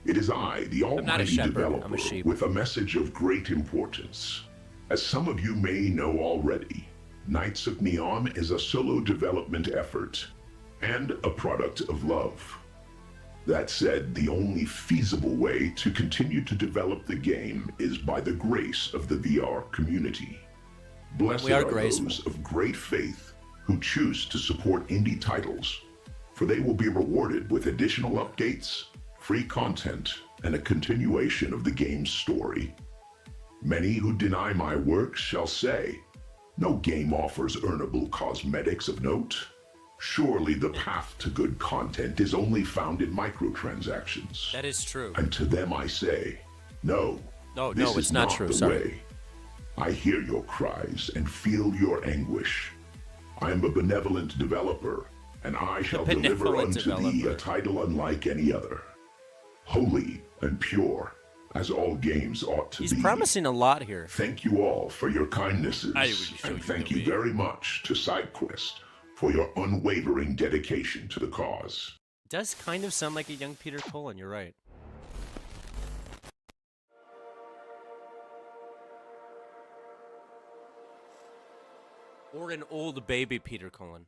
It is I, the not a almighty shepherd, developer, I'm a sheep. with a message of great importance. As some of you may know already, Knights of Neon is a solo development effort and a product of love. That said, the only feasible way to continue to develop the game is by the grace of the VR community. Blessed We are are graceful. those of great faith who choose to support indie titles, for they will be rewarded with additional updates, free content, and a continuation of the game's story. Many who deny my work shall say, no game offers earnable cosmetics of note. Surely the path to good content is only found in microtransactions. That is true. And to them I say, no, No, this no, is it's not true, the sorry. way. I hear your cries and feel your anguish. I am a benevolent developer, and I shall deliver benevolent unto thee developer. a title unlike any other. Holy and pure, as all games ought to He's be. promising a lot here. Thank you all for your kindnesses, I will show and you thank the you way. very much to Sidequest for your unwavering dedication to the cause. Does kind of sound like a young Peter Cullen, you're right. Or an old baby Peter Cullen.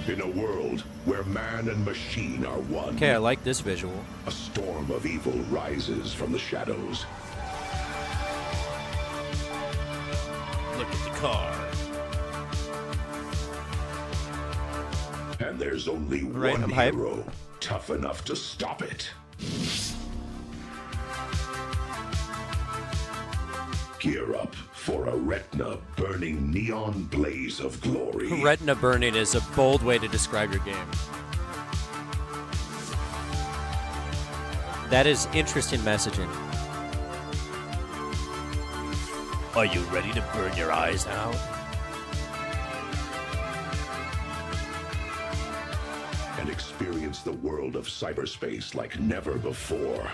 In a world where man and machine are one. Okay, I like this visual. A storm of evil rises from the shadows. Look at the car. And there's only Right, one I'm hyped. hero tough enough to stop it. Gear up for a retina-burning neon blaze of glory. Retina burning is a bold way to describe your game. That is interesting messaging. Are you ready to burn your eyes out? And experience the world of cyberspace like never before.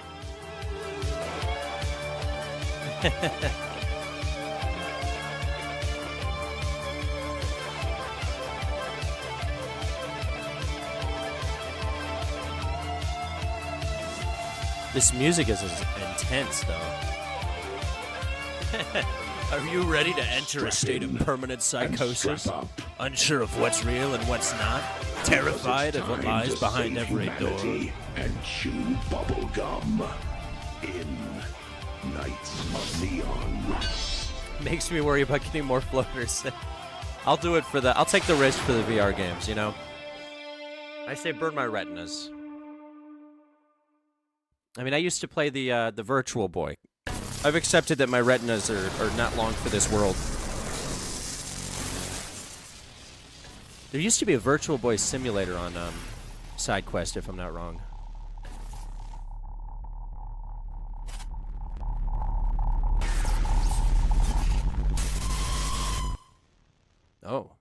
This music is intense, though. Are you ready to enter a state of permanent psychosis? Unsure of what's real and what's not? Terrified of what lies behind every door? And chew bubble gum in Nights of Neon. Makes me worry about getting more floaters. I'll do it for the. I'll take the risk for the VR games, you know? I say burn my retinas. I mean, I used to play the Virtual Boy. I've accepted that my retinas are not long for this world. There used to be a Virtual Boy simulator on Sidequest, if I'm not wrong. Oh.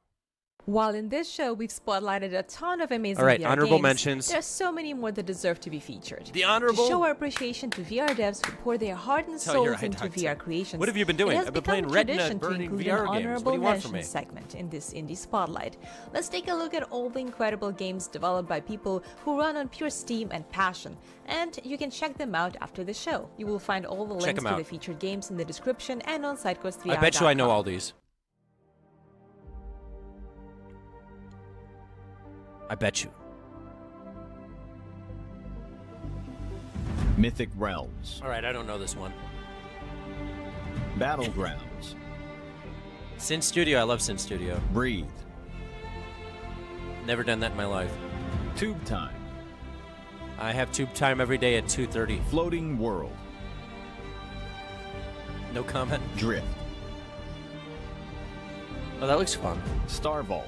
While in this show, we've spotlighted a ton of amazing All right, VR honorable games, mentions. there are so many more that deserve to be featured. The honorable- To show our appreciation to VR devs who pour their heart and Tell your souls into Hidalgo. VR creations. What have you been doing? It has I've been become playing a retina tradition to burning include VR an games. honorable What do you want from mentions me? segment in this indie spotlight. Let's take a look at all the incredible games developed by people who run on pure steam and passion. And you can check them out after the show. You will find all the Check links them to out. the featured games in the description and on SideQuestVR.com. I bet you I know all these. I bet you. Mythic Realms. All right, I don't know this one. Battlegrounds. Sin Studio, I love Sin Studio. Breathe. Never done that in my life. Tube Time. I have tube time every day at 2:30. Floating World. No comment. Drift. Oh, that looks fun. Star Vault.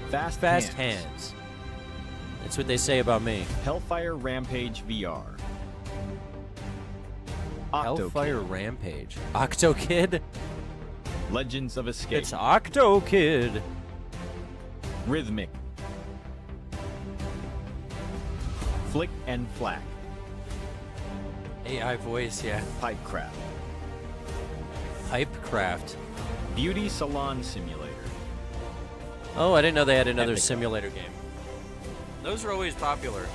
Fast Hands. That's what they say about me. Hellfire Rampage VR. Hellfire Rampage. Octo Kid? Legends of Escape. It's Octo Kid. Rhythmic. Flick and Flack. AI voice, yeah. Pipecraft. Pipecraft. Beauty Salon Simulator. Oh, I didn't know they had another Epica. simulator game. Those are always popular.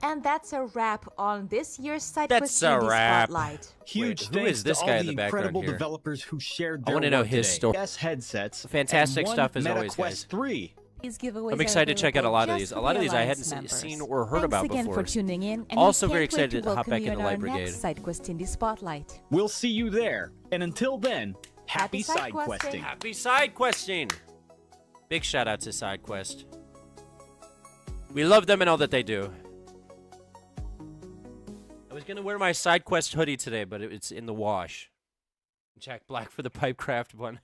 And that's a wrap on this year's That's SideQuest a Indie wrap. Spotlight. Huge Wait, who thanks is this to guy all in the the background incredible here? developers who shared I their wanna know work his today. story. Yes, headsets. Fantastic and one stuff as Meta always, Quest guys. 3. These giveaways I'm are excited to check out a available lot of just these. A for lot of the these I Alliance hadn't members. seen or heard Thanks about again before. for tuning in, and Also we very can't wait excited to hop welcome back you into in our Light Brigade. next SideQuest Indie Spotlight. We'll see you there. And until then, happy side SideQuesting. questing. Happy side questing. Big shout out to SideQuest. We love them and all that they do. I was gonna wear my SideQuest hoodie today, but it's in the wash. Jack Black for the Pipecraft one.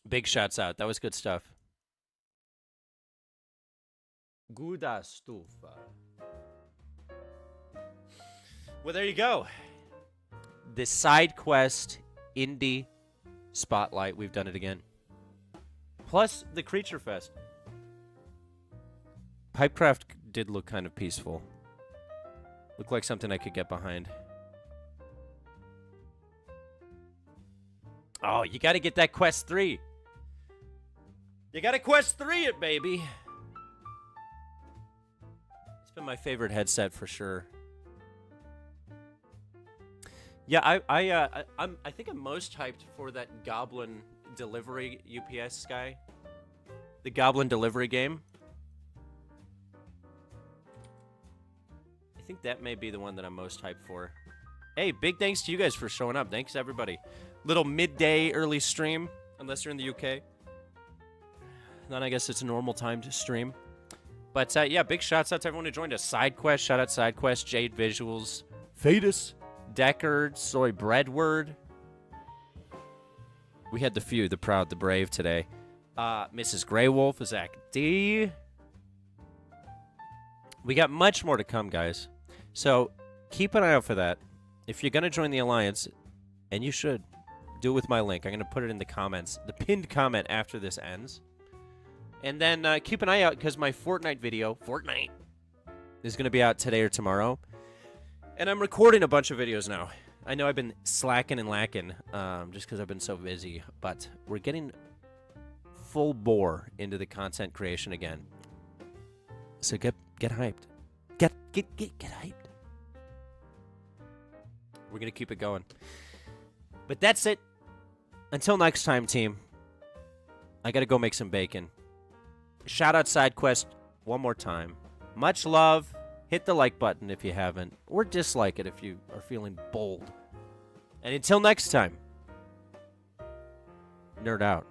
Big shouts out. That was good stuff. Guda stufa. Well, there you go. The SideQuest Indie Spotlight. We've done it again. Plus the Creature Fest. Pipecraft did look kind of peaceful. Looked like something I could get behind. Oh, you got to get that Quest 3. You gotta Quest 3 it, baby. It's been my favorite headset for sure. Yeah, I think I'm most hyped for that Goblin delivery UPS guy. The Goblin delivery game. I think that may be the one that I'm most hyped for. Hey, big thanks to you guys for showing up. Thanks, everybody. Little midday early stream, unless you're in the UK. Then I guess it's a normal time to stream. But yeah, big shouts out to everyone who joined us. Sidequest, shout out Sidequest, Jade Visuals, Fetus, Deckard, Soy Breadword. We had the few, the proud, the brave today. Mrs. Greywolf, Zach D. We got much more to come, guys. So keep an eye out for that. If you're going to join the Alliance, and you should, do it with my link. I'm going to put it in the comments, the pinned comment after this ends. And then keep an eye out because my Fortnite video, is going to be out today or tomorrow. And I'm recording a bunch of videos now. I know I've been slacking and lacking just because I've been so busy. But we're getting full bore into the content creation again. So get hyped. Get hyped. We're going to keep it going. But that's it. Until next time, team. I got to go make some bacon. Shout out Sidequest one more time. Much love. Hit the like button if you haven't, or dislike it if you are feeling bold. And until next time, nerd out.